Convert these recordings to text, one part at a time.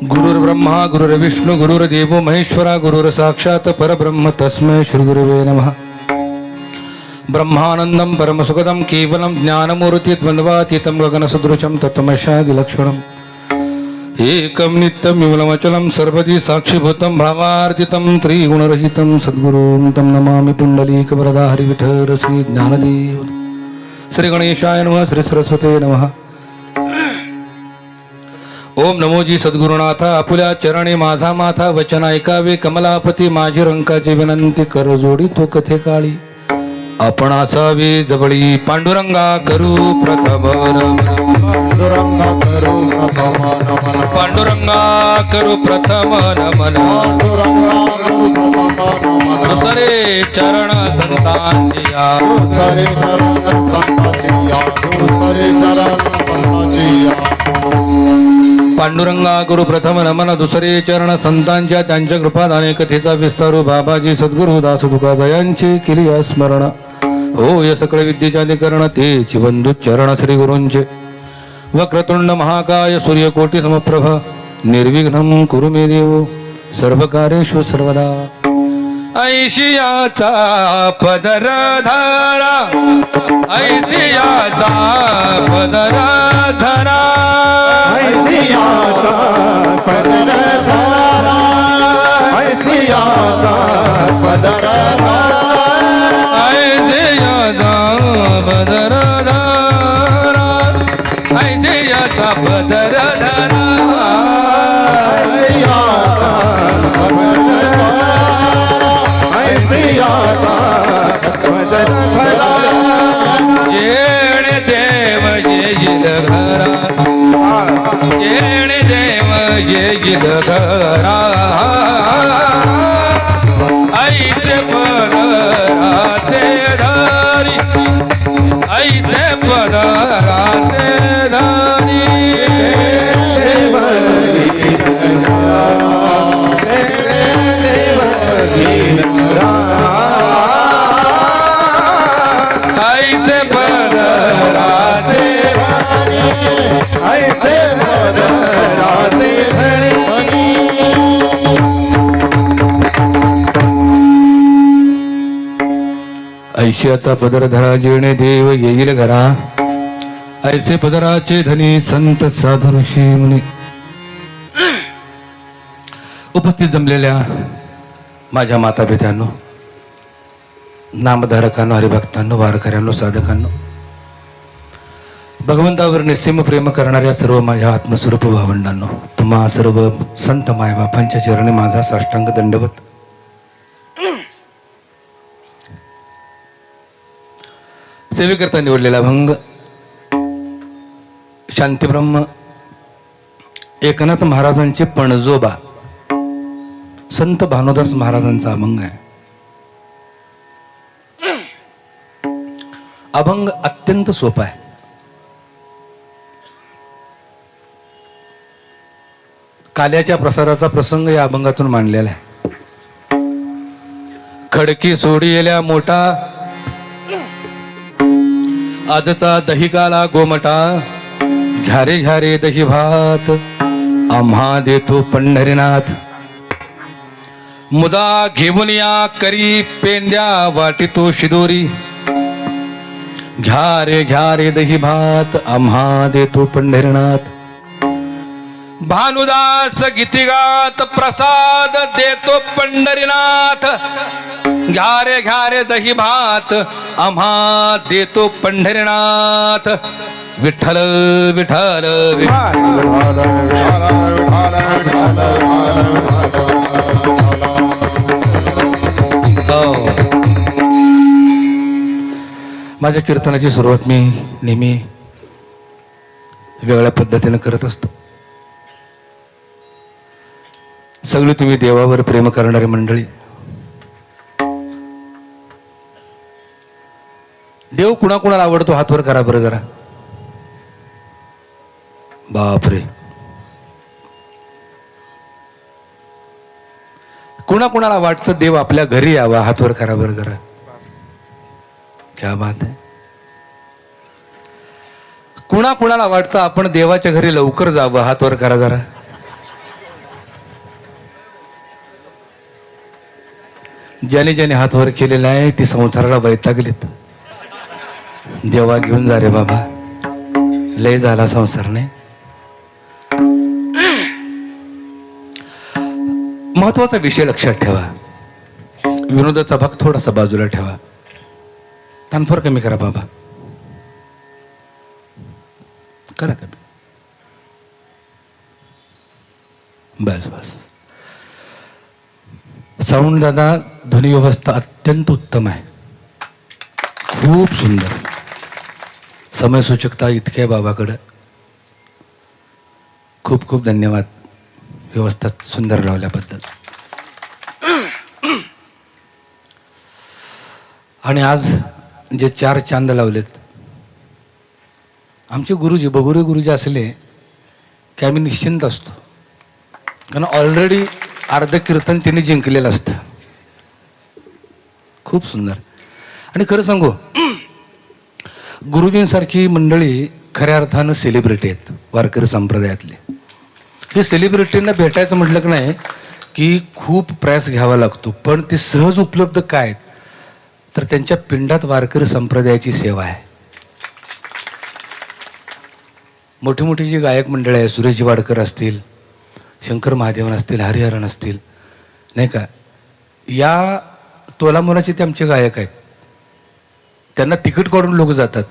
गुरुर्ब्रह्मा गुरुर्विष्णु गुरुर्देवो महेश्वरा गुरुर्साक्षात् परब्रह्म तस्मै श्रीगुरुवे नमः. ब्रह्मानन्दं परमसुखदं केवलं ज्ञानमूर्तिद्वन्द्वातीतं गगनसदृशं तत्त्वमस्यादिलक्षणम् एकं नित्यं विमलमचलं सर्वदि साक्षिभूतं भावार्थितं त्रिगुणरहितं सद्गुरुं तं नमामि पुण्डलीकवरदा हरिविठल श्री ज्ञानदेव. श्री गणेशाय नमः. श्री सरस्वते नमः. ओम नमोजी सद्गुरुनाथा आपुल्या चरणी माझा माथा वचन ऐकावे कमलापती माझी रंकाची विनंती कर जोडी तो कथे काळी आपण असावे जवळी पांडुरंगा करू प्रथम पांडुरंगा करू प्रथम नमन दुसरे चरण संतांचिया पांडुरंगा गुरु प्रथम नमन दुसरे चरण संतांच्या त्यांच्या कृपादाने कथेचा विस्तारू बाबाजी सद्गुरु दास तुकाजयांचे केली स्मरण हो या सकळ विद्येच्या अधिकरण तेची बंधू चरण श्री गुरूंचे वक्रतुंड महाकाय सूर्यकोटी समप्रभ निर्विघ्नं कुरु मे देव सर्व कार्येषु सर्वदा. ऐशियाचा पदर धरा ऐशियाचा पदर धरा ऐसियाचा पदर धरा ऐसियाचा पदर धरा ऐसियाचा पदर धरा ऐसियाचा पदर धरा ऐसियाचा पदर धरा येण देव येईल घरा येण देव येईल घरा ऐसे पदराचे धारी ऐसे पदराचे धारी ऐसे पदराचे ऐसे पदराचे ऐशियाचा पदर धरा जेणे देव येईल घरा ऐसे पदराचे धनी संत साधू ऋषी मुनी. उपस्थित जमलेल्या माझ्या माता पित्यांनो नामधारकांनो हरिभक्तांनो वारकऱ्यांनो साधकांनो भगवंतावर निस्सीम प्रेम करणाऱ्या सर्व माझ्या आत्मस्वरूप भावंडांनो तुम्हा सर्व संत मायबापांच्या चरणी माझा साष्टांग दंडवत. सेवेकरता निवडलेला भंग शांतीब्रह्म एकनाथ महाराजांचे पणजोबा संत भानुदास महाराजांचा अभंग आहे. अभंग अत्यंत सोपा आहे. काल्याच्या प्रसाराचा प्रसंग या अभंगातून मांडलेला आहे. खडकी सोडियेल्या मोठा आजचा दही काला गोमटा घ्यारे घ्यारे दही भात आम्हा देतो पंढरीनाथ मुदा घेऊन या करी पेंड्या वाटितो शिदोरी घ्यारे घ्यारे दही भात आम्हा देतो पंढरीनाथ भानुदास गीतिगात प्रसाद देतो पंढरीनाथ घ्यारे घ्यारे दही भात आम्हा देतो पंढरीनाथ विठ्ठल विठ्ठल माझ्या कीर्तनाची सुरुवात मी नेहमी वेगळ्या पद्धतीने करत असतो. सगळी तुम्ही देवावर प्रेम करणारी मंडळी. देव कुणाकुणाला आवडतो हातवर करा बरं जरा. बापरे कुणाकुणाला वाटतं देव आपल्या घरी यावा हातवर करा बरं जरा. क्या बात आहे. कुणाकुणाला वाटतं आपण देवाच्या घरी लवकर जावं, हात वर करा जरा. ज्याने ज्याने हात वर केलेला आहे ती संसाराला वैतागलेत. देवा घेऊन जा रे बाबा, लय झाला संसार. नाही, महत्वाचा विषय लक्षात ठेवा. विनोदाचा भाग थोडासा बाजूला ठेवा. तानफर कमी करा बाबा, करा कमी. बस बस. साऊंड दादा, ध्वनी व्यवस्था अत्यंत उत्तम आहे, खूप सुंदर. समयसूचकता इतके आहे बाबाकडं. खूप खूप धन्यवाद व्यवस्था सुंदर लावल्याबद्दल. आणि आज जे 4 चांद लावलेत आमचे गुरुजी, बगुरे गुरुजी असले की आम्ही निश्चिंत असतो, कारण ऑलरेडी अर्ध कीर्तन तिने जिंकलेलं असतं. खूप सुंदर. आणि खरं सांगू, गुरुजींसारखी मंडळी खऱ्या अर्थानं सेलिब्रिटी आहेत वारकरी संप्रदायातले. हे सेलिब्रिटींना भेटायचं म्हटलं की नाही की खूप प्रयास घ्यावा लागतो, पण ते सहज उपलब्ध काय तर त्यांच्या पिंडात वारकरी संप्रदायाची सेवा आहे. मोठी मोठी जी गायक मंडळी आहे, सुरेश वाडकर असतील, शंकर महादेवन असतील, हरिहरन असतील, नाही का, या तोलामोलाचे ते आमचे गायक आहेत. त्यांना तिकीट काढून लोक जातात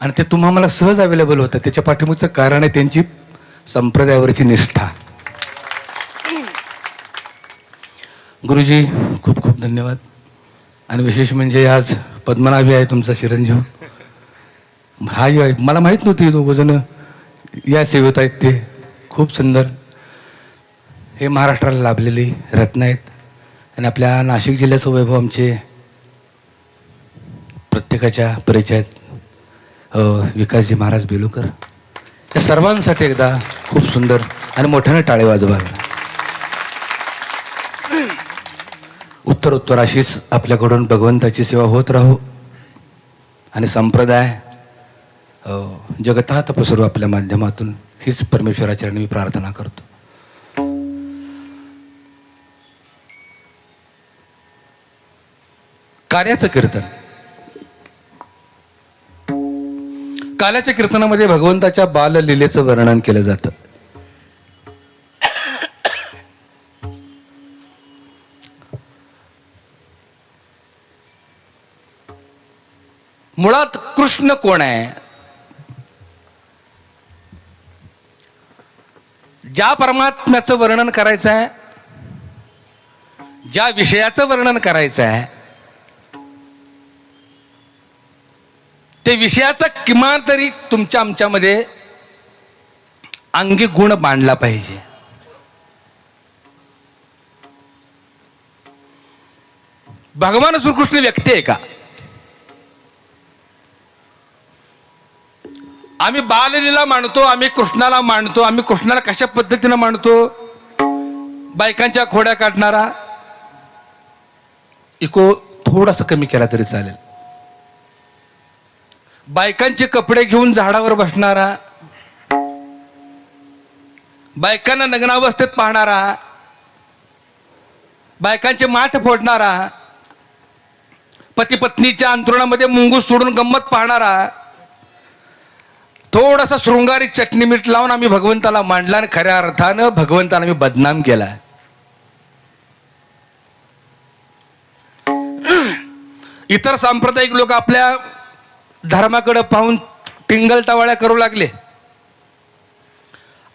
आणि ते तुम्हा मला सहज अवेलेबल होतात. त्याच्या पाठीमागचं कारण आहे त्यांची संप्रदायावरची निष्ठा. गुरुजी खूप खूप धन्यवाद. आणि विशेष म्हणजे आज पद्मनाभी आहे तुमचा चिरंजीव. हा आहे, मला माहीत नव्हती दोघं जण या सेवेत आहेत. ते खूप सुंदर. हे महाराष्ट्राला लाभलेली रत्न आहेत. आणि आपल्या नाशिक जिल्ह्याचं वैभव आमचे प्रत्येकाच्या परिचयात विकासजी महाराज बेलुकर. या सर्वांसाठी एकदा खूप सुंदर आणि मोठ्याने टाळे वाजवा. उत्तर अशीच आपल्याकडून भगवंताची सेवा होत राहू आणि संप्रदाय जगतात पसरू आपल्या माध्यमातून, हीच परमेश्वराचरणी मी प्रार्थना करतो. कार्याचं कीर्तन. काल्याच्या कीर्तनामध्ये भगवंताच्या बाललीलेचं वर्णन केलं जातं. मुळात कृष्ण कोण आहे? ज्या परमात्म्याचं वर्णन करायचं आहे, ज्या विषयाचं वर्णन करायचं आहे, ते विषयाचा किमान तरी तुमच्या आमच्यामध्ये अंगी गुण मांडला पाहिजे. भगवान श्रीकृष्ण व्यक्ती आहे का? आम्ही बाललीला मानतो, आम्ही कृष्णाला मानतो. आम्ही कृष्णाला कशा पद्धतीनं मानतो? बायकांच्या खोड्या काढणारा, इको थोडासा कमी केला तरी चालेल, बायकांचे कपडे घेऊन झाडावर बसणारा, बायकांना नग्नावस्थेत पाहणारा, बायकांचे माठ फोडणारा, पती पत्नीच्या अंथरुणामध्ये मुंगूस सोडून गंमत पाहणारा, थोडासा शृंगारी चटणी मीठ लावून आम्ही भगवंताला मांडला आणि खऱ्या अर्थानं भगवंताला आम्ही बदनाम केला. इतर सांप्रदायिक लोक आपल्या धर्माकडे पाहून टिंगलटावाळ्या करू लागले.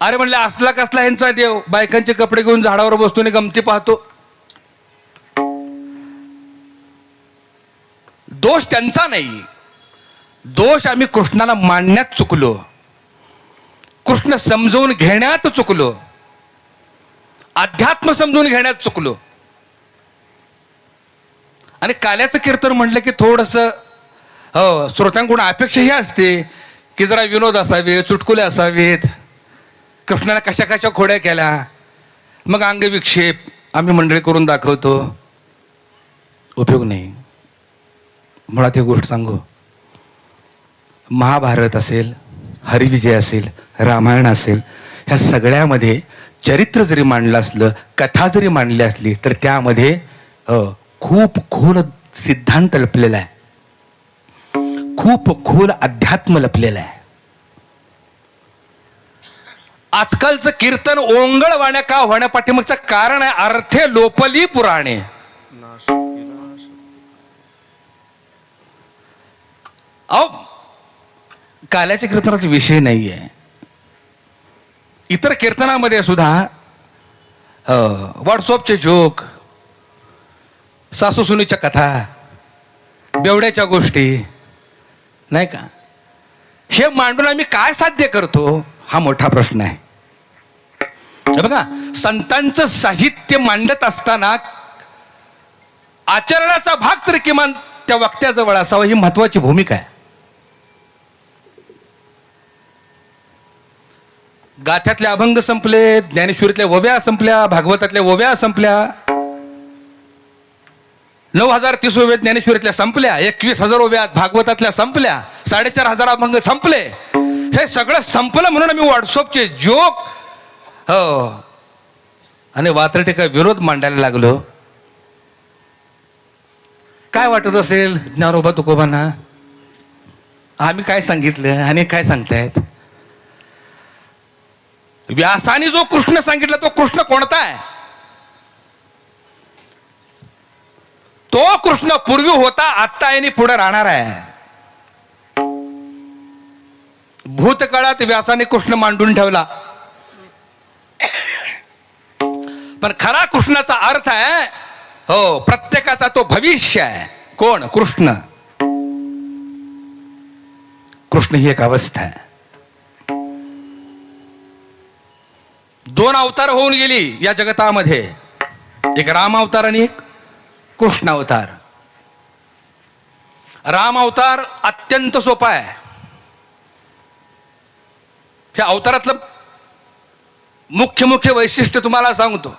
अरे म्हणले, असला कसला यांचा देव, बायकांचे कपडे घेऊन झाडावर बसतो आणि गमती पाहतो. दोष त्यांचा नाही, दोष आम्ही कृष्णाला मांडण्यात चुकलो, कृष्ण समजून घेण्यात चुकलो, अध्यात्म समजून घेण्यात चुकलो. आणि काल्याचं कीर्तन म्हटलं की थोडंसं श्रोत्यांकडून अपेक्षा ही असते की जरा विनोद असावे, चुटकुले असावेत, कृष्णाला कशा कशा खोड्या केल्या, मग अंगविक्षेप आम्ही मंडळी करून दाखवतो. उपयोग नाही. मुळात ही गोष्ट सांगू, महाभारत असेल, हरिविजय असेल, रामायण असेल, ह्या सगळ्यामध्ये चरित्र जरी मांडलं असलं, कथा जरी मांडली असली, तर त्यामध्ये खूप खोल सिद्धांत लपलेला आहे, खूप खोल अध्यात्म लपलेलं आहे. आजकालचं कीर्तन ओंगळवाण्या का होण्या पाठीमागचं कारण आहे अर्थे लोपली पुराणे. अहो, काल्याच्या कीर्तनाचा विषय नाहीये. इतर कीर्तनामध्ये सुद्धा व्हॉट्सअपचे जोक, सासू सुनीच्या कथा, बेवड्याच्या गोष्टी नाही का, हे मांडून आम्ही काय साध्य करतो हा मोठा प्रश्न आहे. हे बघा, संतांचं साहित्य मांडत असताना आचरणाचा भाग तर किमान त्या वक्त्याजवळ असावा, ही महत्वाची भूमिका आहे. गाथ्यातले अभंग संपले, ज्ञानेश्वरीतल्या ओव्या संपल्या, भागवतातल्या ओव्या संपल्या, 9030 ओव्या ज्ञानेश्वरीतल्या संपल्या, 21,000 ओव्या भागवतातल्या संपल्या, 4,500 अभंग संपले. हे सगळं संपलं म्हणून आम्ही व्हॉट्सअपचे जोक आणि वात्रटिका विरोध मांडायला लागलो. काय वाटत असेल ज्ञानोबा तुकोबांना? आम्ही काय सांगितलं आणि काय सांगतायत? व्यासाने जो कृष्ण सांगितला तो कृष्ण कोणता आहे? तो कृष्ण पूर्वी होता, आत्ता आणि पुढे राहणार आहे. भूतकाळात व्यासाने कृष्ण मांडून ठेवला, पण खरा कृष्णाचा अर्थ आहे प्रत्येकाचा तो भविष्य आहे. कोण? कृष्ण. कृष्ण ही एक अवस्था आहे. 2 अवतार होऊन गेली या जगतामध्ये, एक राम अवतार आणि एक कृष्ण अवतार. राम अवतार अत्यंत सोपा आहे. त्या अवतारातलं मुख्य वैशिष्ट्य तुम्हाला सांगतो.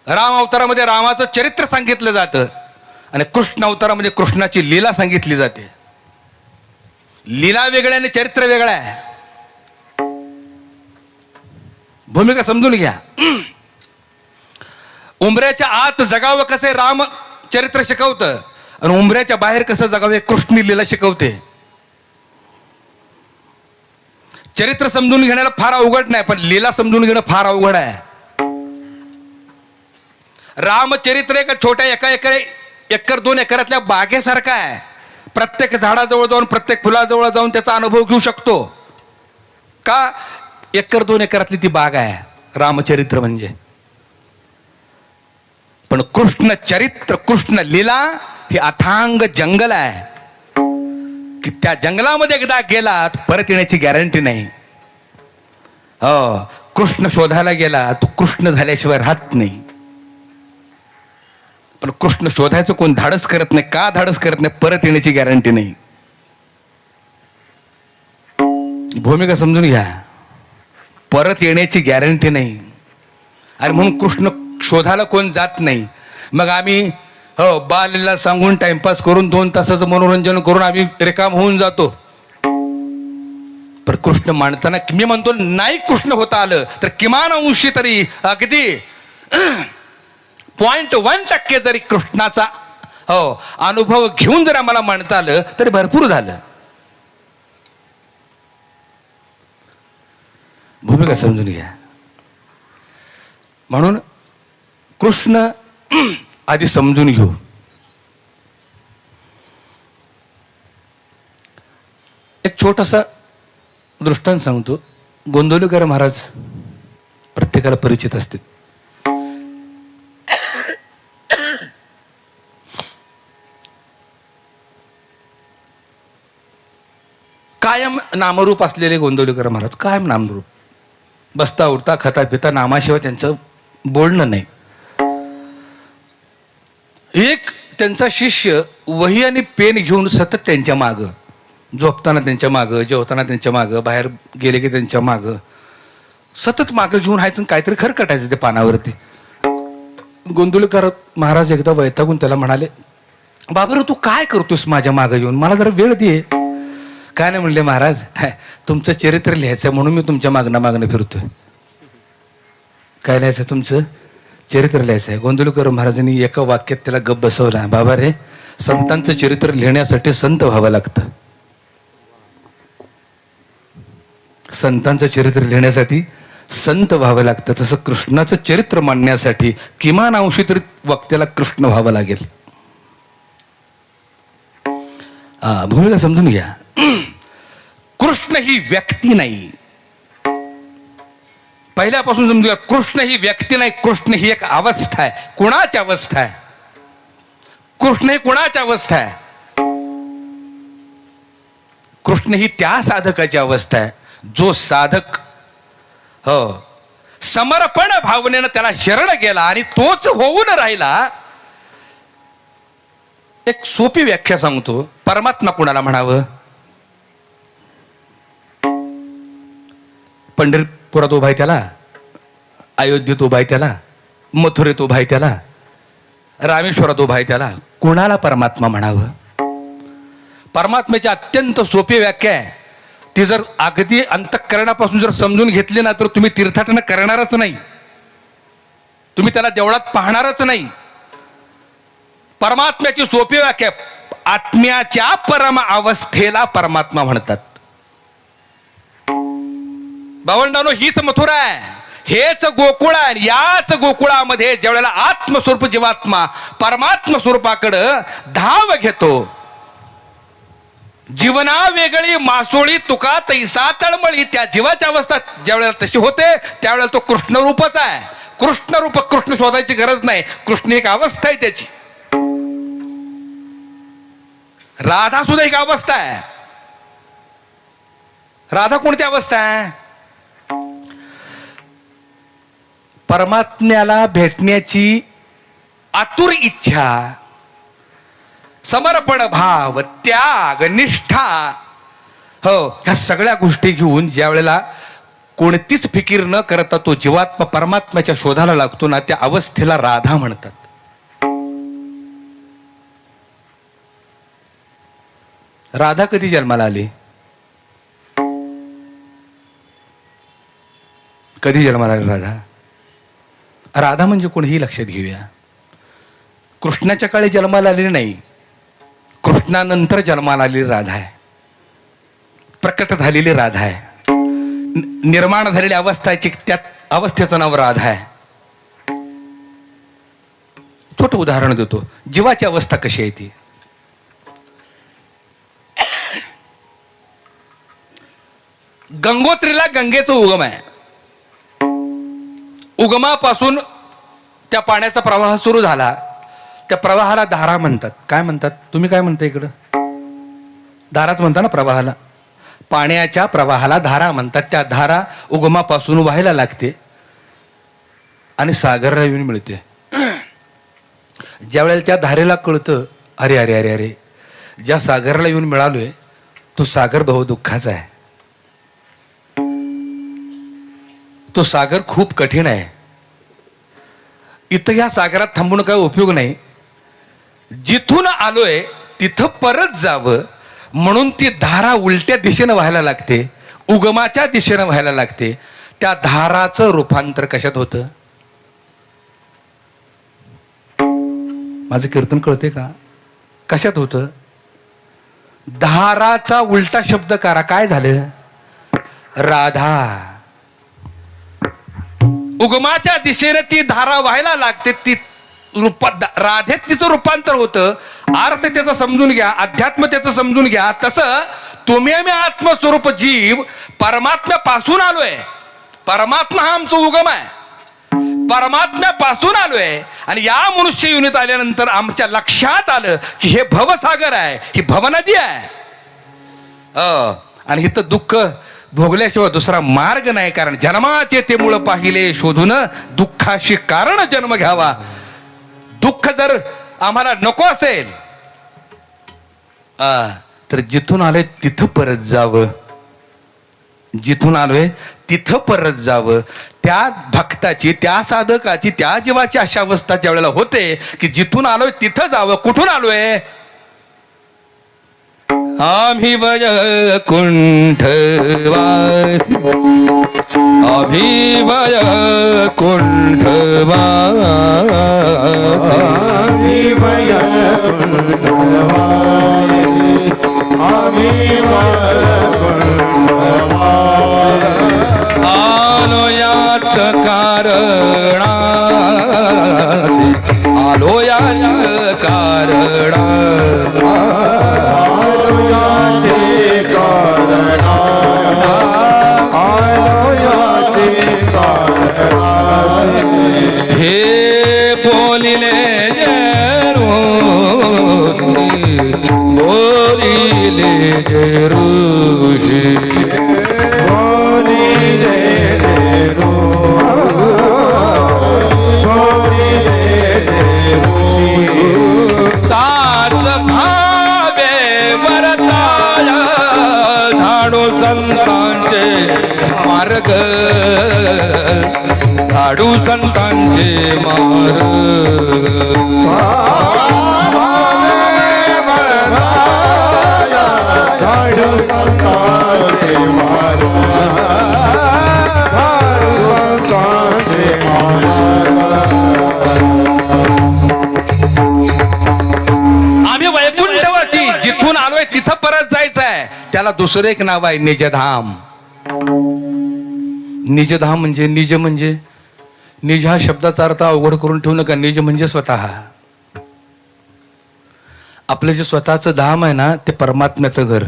राम अवतारामध्ये रामाचं चरित्र सांगितलं जातं आणि कृष्ण अवतारामध्ये कृष्णाची लीला सांगितली जाते. लीला वेगळ्या आणि चरित्र वेगळं आहे. भूमिका समजून घ्या. उंबऱ्याच्या आत जगावं कसं राम चरित्र शिकवतं आणि उंबऱ्याच्या बाहेर कसं जगावं कृष्ण लीला शिकवते. चरित्र समजून घेण्याला फार अवघड नाही, पण लीला समजून घेणं फार अवघड आहे. रामचरित्र एका छोट्या एकर 2 एकरातल्या बागेसारखं आहे. प्रत्येक झाडाजवळ जाऊन, प्रत्येक फुलाजवळ जाऊन त्याचा अनुभव घेऊ शकतो. का? 1-2 एकरातली ती बाग आहे रामचरित्र म्हणजे. पण कृष्ण चरित्र, कृष्ण लीला ही अथांग जंगल आहे की त्या जंगलामध्ये एकदा गेलात परत येण्याची गॅरंटी नाही. कृष्ण शोधायला गेला तो कृष्ण झाल्याशिवाय राहत नाही. पण कृष्ण शोधायचं कोण धाडस करत नाही. का धाडस करत नाही? परत येण्याची गॅरंटी नाही. भूमिका समजून घ्या. परत येण्याची गॅरंटी नाही आणि म्हणून कृष्ण शोधायला कोण जात नाही. मग आम्ही बालीला सांगून टाइमपास करून 2 तासाचं मनोरंजन करून आम्ही रिकाम होऊन जातो. पण कृष्ण मांडताना मी म्हणतो नाही कृष्ण होता आलं तर किमान अंशी तरी अगदी 0.1% जरी कृष्णाचा अनुभव घेऊन जर आम्हाला मांडता आलं तरी भरपूर झालं. भूमिका समजून घ्या. म्हणून कृष्ण आधी समजून घेऊ. एक छोटासा दृष्टांत सांगतो. गोंदवलेकर महाराज प्रत्येकाला परिचित असतील. कायम नामरूप असलेले गोंदवलेकर महाराज, कायम नामरूप. बसता उठता खाता पिता नामाशिवाय त्यांचं बोलणं नाही. एक त्यांचा शिष्य वही आणि पेन घेऊन सतत त्यांच्या मागं, झोपताना त्यांच्या मागं, जेवताना त्यांच्या मागं, बाहेर गेले की त्यांच्या मागं सतत मागं घेऊन हायचं, काहीतरी खरकटायचं ते पानावरती. गोंदवलेकर महाराज एकदा वैतागून त्याला म्हणाले, बाबा तू काय करतोस माझ्या मागं येऊन, मला जरा वेळ दे. काय नाही म्हणले महाराज, तुमचं चरित्र लिहायचं म्हणून मी तुमच्या मागणं फिरतोय. काय लिहायचं? तुमचं चरित्र लिहायचं आहे. गोंधळकर महाराजांनी एका वाक्यात त्याला गप बसवला. बाबा रे, संतांचं चरित्र लिहिण्यासाठी संत व्हावं लागतं. संतांचं चरित्र लिहिण्यासाठी संत व्हावं लागतं. तसं कृष्णाचं चरित्र मांडण्यासाठी किमान अंशी तरी वक्त्याला कृष्ण व्हावं लागेल. भूमिका समजून घ्या. कृष्ण ही व्यक्ती नाही. पहिल्यापासून समजून घ्या, कृष्ण ही व्यक्ती नाही. कृष्ण ही एक अवस्था आहे. कुणाची अवस्था आहे? कृष्ण ही कुणाची अवस्था आहे? कृष्ण ही त्या साधकाची अवस्था आहे जो साधक समर्पण भावनेनं त्याला शरण गेला आणि तोच होऊन राहिला. एक सोपी व्याख्या सांगतो. परमात्मा कुणाला म्हणावं? पंढरपुरात उभा आहे त्याला, अयोध्येत उभा आहे त्याला, मथुरेत उभा आहे त्याला, रामेश्वरात उभा आहे त्याला, कुणाला परमात्मा म्हणावं? परमात्म्याची अत्यंत सोपी व्याख्या आहे. ती जर अगदी अंतःकरणापासून जर समजून घेतली ना तर तुम्ही तीर्थाटन करणारच नाही. तुम्ही त्याला देवळात पाहणारच नाही. परमात्म्याची सोपी व्याख्या, आत्म्याच्या परम अवस्थेला परमात्मा म्हणतात. भावंडांनो, हीच मथुरा आहे, हेच गोकुळ आहे. याच गोकुळामध्ये ज्यावेळेला आत्मस्वरूप जीवात्मा परमात्मा स्वरूपाकडं धाव घेतो. जीवना वेगळी मासोळी तुका तैसा तळमळी. त्या जीवाची अवस्था ज्यावेळेला तशी होते त्यावेळेला तो कृष्ण रूपच आहे. कृष्ण रूप, कृष्ण शोधायची गरज नाही. कृष्ण एक अवस्था आहे त्याची. राधा सुद्धा एक अवस्था आहे. राधा कोणती अवस्था आहे? परमात्म्याला भेटण्याची आतुर इच्छा, समर्पण भाव, त्याग, निष्ठा, ह्या सगळ्या गोष्टी घेऊन ज्या वेळेला कोणतीच फिकीर न करता तो जीवात्मा परमात्म्याच्या शोधाला लागतो ना, त्या अवस्थेला राधा म्हणतात. राधा कधी जन्माला आली? कधी जन्माला आली राधा? राधा म्हणजे कोणीही लक्षात घेऊया. कृष्णाच्या काळी जन्माला आलेली नाही, कृष्णानंतर जन्माला आलेली राधा आहे. प्रकट झालेली राधा आहे. निर्माण झालेली अवस्थाची त्या अवस्थेचं नाव राधा आहे. छोटं उदाहरण देतो. जीवाची अवस्था कशी आहे ती? गंगोत्रीला गंगेचा उगम आहे. उगमापासून त्या पाण्याचा प्रवाह सुरू झाला. त्या प्रवाहाला धारा म्हणतात. काय म्हणतात? तुम्ही काय म्हणता इकडं? धाराच म्हणता ना प्रवाहाला. पाण्याच्या प्रवाहाला धारा म्हणतात. त्या धारा उगमापासून व्हायला लागते आणि सागराला येऊन मिळते. ज्या वेळेला त्या धारेला कळतं, अरे अरे अरे अरे, ज्या सागराला येऊन मिळालोय तो सागर बहु दुःखाचा आहे. तो सागर खूप कठीण आहे. इथं या सागरात थांबून काय उपयोग नाही. जिथून आलोय तिथं परत जावं म्हणून ती धारा उलट्या दिशेनं व्हायला लागते, उगमाच्या दिशेनं व्हायला लागते. त्या धाराचं रूपांतर कशात होतं? माझं कीर्तन कळते का? कशात होतं? धाराचा उलटा शब्द करा, काय झालं? राधा. उगमाच्या दिशेने ती धारा व्हायला लागते. ती राधेत तिचं रूपांतर होतं. अर्थ त्याचा समजून घ्या, अध्यात्म त्याचं समजून घ्या. तसं तुम्ही आम्ही आत्मस्वरूप जीव परमात्म्यापासून आलोय. परमात्मा हा आमचा उगम आहे. परमात्म्यापासून आलोय आणि या मनुष्य युनित आल्यानंतर आमच्या लक्षात आलं की हे भवसागर आहे, ही भवनदी आहे. आणि इथं दुःख भोगल्याशिवाय दुसरा मार्ग नाही. कारण जन्माचे ते मूळ पाहिले शोधून दुःखाशी कारण जन्म घ्यावा. दुःख जर आम्हाला नको असेल तर जिथून आलोय तिथं परत जावं. जिथून आलोय तिथं परत जावं. त्या भक्ताची, त्या साधकाची, त्या जीवाची अशा अवस्था ज्या वेळेला होते की जिथून आलोय तिथं जावं. कुठून आलोय? आम्ही वैकुंठवासी, आम्ही वैकुंठवासी. आम्ही आलो याच कारणाचे आलो याच कारणा हे बोलिले बोलिले ऋषी साच भावे वरताया झाडू संतांचे मार्ग झाडू संतांचे मार्ग आम्ही वैकुंठवरती जिथून आलोय तिथं परत जायचं आहे. त्याला दुसरं एक नाव आहे निजधाम. निजधाम म्हणजे निज हा शब्दाचा अर्थ अवघड करून ठेवू नका. निज म्हणजे स्वतः. आपलं जे स्वतःचं धाम आहे ना ते परमात्म्याचं घर.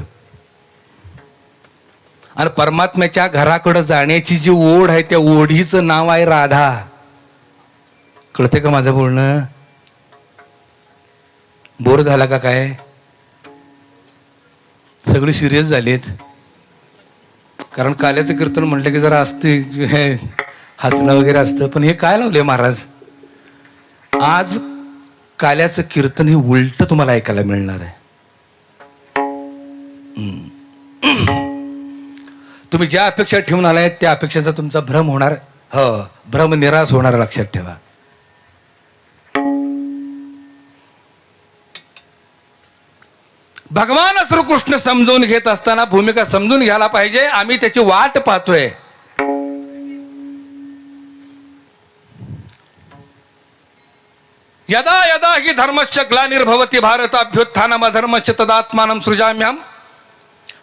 आणि परमात्म्याच्या घराकडे जाण्याची जी ओढ आहे त्या ओढीचं नाव आहे राधा. कळते का माझं बोलणं? बोर झाला का काय? सगळी सिरियस झालीत. कारण काल्याचं कीर्तन म्हटलं की जरा असते हे हसणं वगैरे असतं. पण हे काय लावले महाराज? आज काल्याचं कीर्तन हे उलट तुम्हाला ऐकायला मिळणार आहे. तुम्ही ज्या अपेक्षा ठेवून आलाय त्या अपेक्षेचा तुमचा भ्रम होणार. भ्रम निराश होणार, लक्षात ठेवा. भगवान श्रीकृष्ण समजून घेत असताना भूमिका समजून घ्यायला पाहिजे. आम्ही त्याची वाट पाहतोय. यदा यदा हि धर्मस्य ग्लानिर्भवति भारत अभ्युत्थानम धर्मस्य तदात्मानं सृजाम्यहम्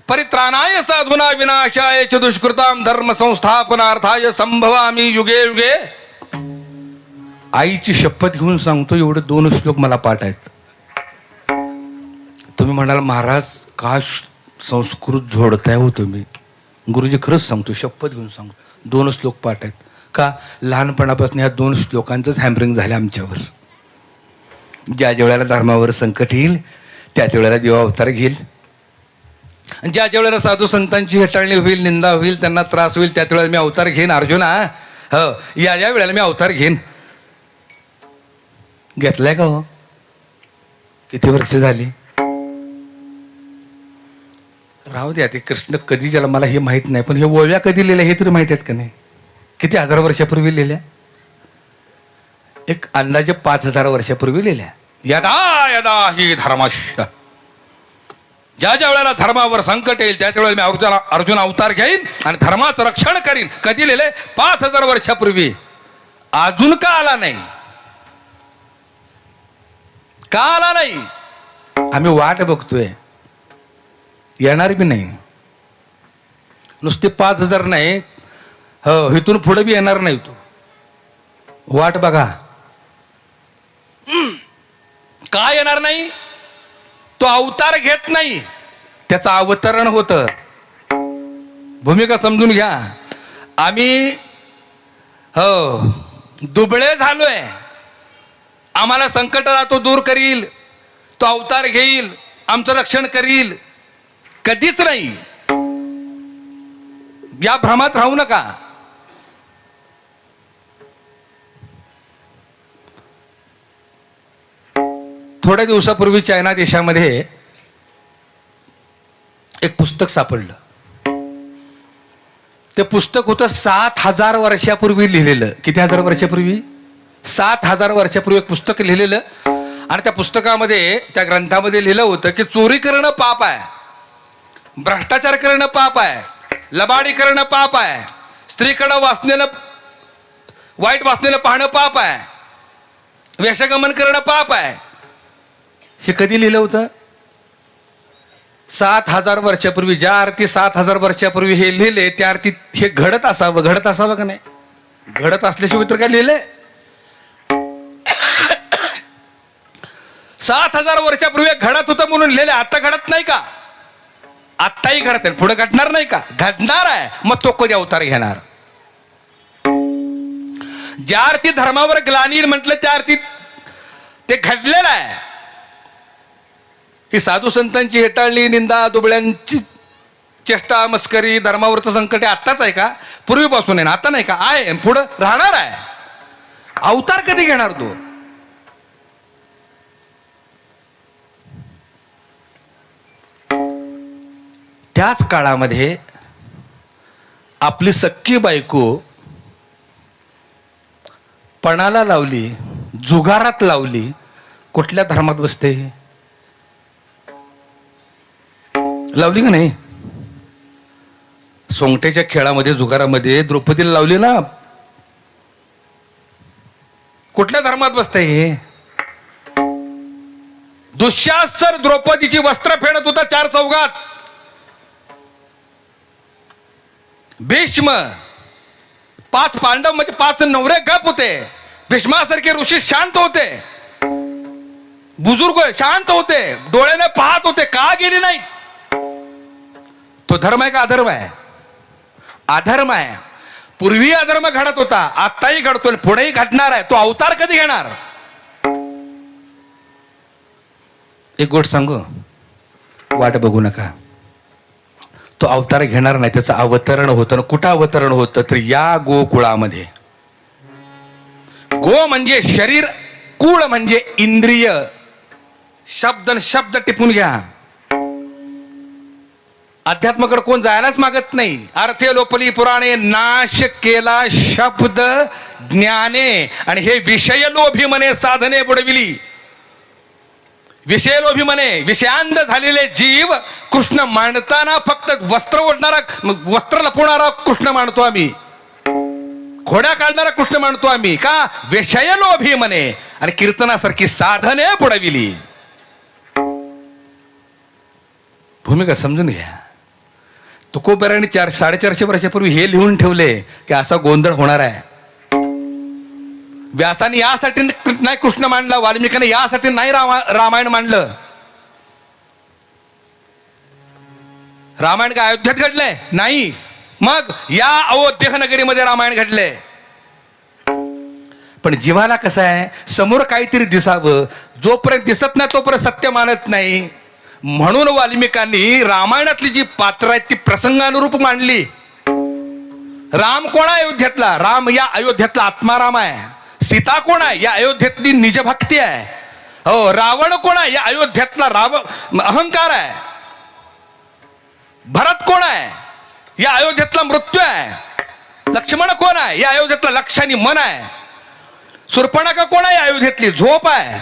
परित्राणाय साधूना विनाशाय च दुष्कृतां धर्म संस्थापनार्थाय संभवामि युगे युगे. आईची शपथ घेऊन सांगतो, एवढे 2 श्लोक मला पाठ आहेत. तुम्ही म्हणाल महाराज का संस्कृत झोडताय हो तुम्ही? गुरुजी खरंच सांगतो, शपथ घेऊन सांगतो, 2 श्लोक पाठ आहेत. का? लहानपणापासून ह्या 2 श्लोकांचंच हॅम्बरिंग झालं आमच्यावर. ज्या वेळेला धर्मावर संकट येईल त्याच वेळेला देव अवतार घेईल. ज्या वेळेला साधू संतांची हेटाळणी होईल, निंदा होईल, त्यांना त्रास होईल, त्याच वेळेला मी अवतार घेईन. अर्जुना, या वेळेला मी अवतार घेईन. घेतलाय का हो? किती वर्ष झाली? राहू द्या, ते कृष्ण कधी ज्याला मला हे माहित नाही, पण हे ओव्या कधी लिहिल्या हे तरी माहित आहेत का नाही? किती 1000 वर्षापूर्वी लिहिल्या? एक अंदाजे 5000 वर्षापूर्वी लिहिल्या. यदा यदा ही धर्मस्य, ज्या वेळेला धर्मावर संकट येईल त्याच वेळेला मी अर्जुन अवतार घेईन आणि धर्माचं रक्षण करीन. कधी लिहिले? 5000 वर्षापूर्वी. अजून का आला नाही? का आला नाही? आम्ही वाट बघतोय. येणार बी नाही. नुसते 5000 नाही, इथून पुढे बी येणार नाही. तू वाट बघा. का येणार नाही? तो अवतार घेत नाही, त्याचं अवतरण होतं. भूमिका समजून घ्या. आम्ही दुबळे झालोय. आम्हाला संकट तो दूर करील, तो अवतार घेईल, आमचं रक्षण करील. कधीच नाही. या भ्रमात राहू नका. थोड्या दिवसापूर्वी चायना देशामध्ये एक पुस्तक सापडलं. ते पुस्तक होतं 7000 वर्षापूर्वी लिहिलेलं. किती हजार वर्षापूर्वी? 7000 वर्षापूर्वी एक पुस्तक लिहिलेलं. आणि त्या पुस्तकामध्ये, त्या ग्रंथामध्ये लिहिलं होतं की चोरी करणं पाप आहे, भ्रष्टाचार करणं पाप आहे, लबाडी करणं पाप आहे, स्त्रीकडं वाईट वासनेनं पाहणं पाप आहे, वेश्यागमन करणं पाप आहे. हे कधी लिहिलं होतं? 7,000 वर्षापूर्वी. ज्या अर्थी 7,000 वर्षापूर्वी हे लिहिले त्या अर्थी हे घडत असावं का नाही? घडत असल्याशिवाय तर काय लिहिलंय? 7,000 वर्षापूर्वी घडत होतं म्हणून लिहिले. आता घडत नाही का? आत्ताही घडत आहे, पुढे घडणार नाही का? घडणार आहे. मग तो कधी अवतार घेणार? ज्या अर्थी धर्मावर ग्लानी म्हटलं त्या अर्थी ते घडलेलं आहे. ही साधू संतांची हेटाळणी, निंदा, दुबळ्यांची चेष्टा, मस्करी, धर्मावरचं संकट आत्ताच आहे का? पूर्वीपासून आहे ना? आता नाही का? आहे, पुढं राहणार आहे. अवतार कधी घेणार तो? त्याच काळामध्ये आपली सख्खी बायको पणाला लावली, जुगारात लावली. कुठल्या धर्मात बसते? लावली का नाही? सोंगट्याच्या खेळामध्ये, जुगारामध्ये द्रौपदीला लावली ना. कुठल्या धर्मात बसते हे? दुःशासन द्रौपदीची वस्त्र फेडत होता 4 चौघात. भीष्म, 5 पांडव म्हणजे 5 नवरे गप होते. भीष्मासारखे ऋषी शांत होते, बुजुर्ग शांत होते, डोळ्याने पाहत होते. का गेली नाही? तो धर्म आहे का अधर्म आहे? अधर्म आहे. पूर्वी अधर्म घडत होता, आत्ताही घडतोय, पुढेही घडणार आहे. तो अवतार कधी घेणार? एक गोष्ट सांगू, वाट बघू नका. तो अवतार घेणार नाही. त्याचं अवतरण होतं. कुठं अवतरण होतं? तर या गोकुळामध्ये. गो म्हणजे शरीर, कुळ म्हणजे इंद्रिय. शब्द टिपून घ्या. अध्यात्माकडे कोण जायलाच मागत नाही. अर्थे लोपली पुराणे, नाश केला शब्द ज्ञाने. आणि हे विषय लोभी म्हणे साधने बुडविली. विषय लोभी म्हणे विषयांध झालेले जीव कृष्ण मांडताना फक्त वस्त्र ओढणारा, वस्त्र लपवणारा कृष्ण मांडतो आम्ही. घोड्या काढणारा कृष्ण मांडतो आम्ही. का? विषय लोभी म्हणे. आणि कीर्तनासारखी साधने बुडविली. भूमिका समजून घ्या. तुकोबराने 450 वर्षापूर्वी हे लिहून ठेवले की असा गोंधळ होणार आहे. व्यासाने यासाठी नाही कृष्ण मांडला, वाल्मिकाने यासाठी नाही रामायण मांडलं. रामायण काय अयोध्येत घडलंय? नाही. मग या अयोध्या नगरीमध्ये रामायण घडले. पण जीवाला कसं आहे, समोर काहीतरी दिसावं. जोपर्यंत दिसत नाही तोपर्यंत सत्य मानत नाही. म्हणून वाल्मिकांनी रामायणातली जी पात्र आहेत ती प्रसंगानुरूप मांडली. राम कोण आहे अयोध्येतला? राम या अयोध्येतला आत्माराम आहे. सीता कोण आहे? या अयोध्येतली निजभक्ती आहे. हो. रावण कोण आहे? या अयोध्येतला अहंकार आहे. भरत कोण आहे? या अयोध्येतला मृत्यू आहे. लक्ष्मण कोण आहे? या अयोध्येतला लक्ष आणि मन आहे. शूर्पणखा कोण आहे? या अयोध्येतली झोप आहे.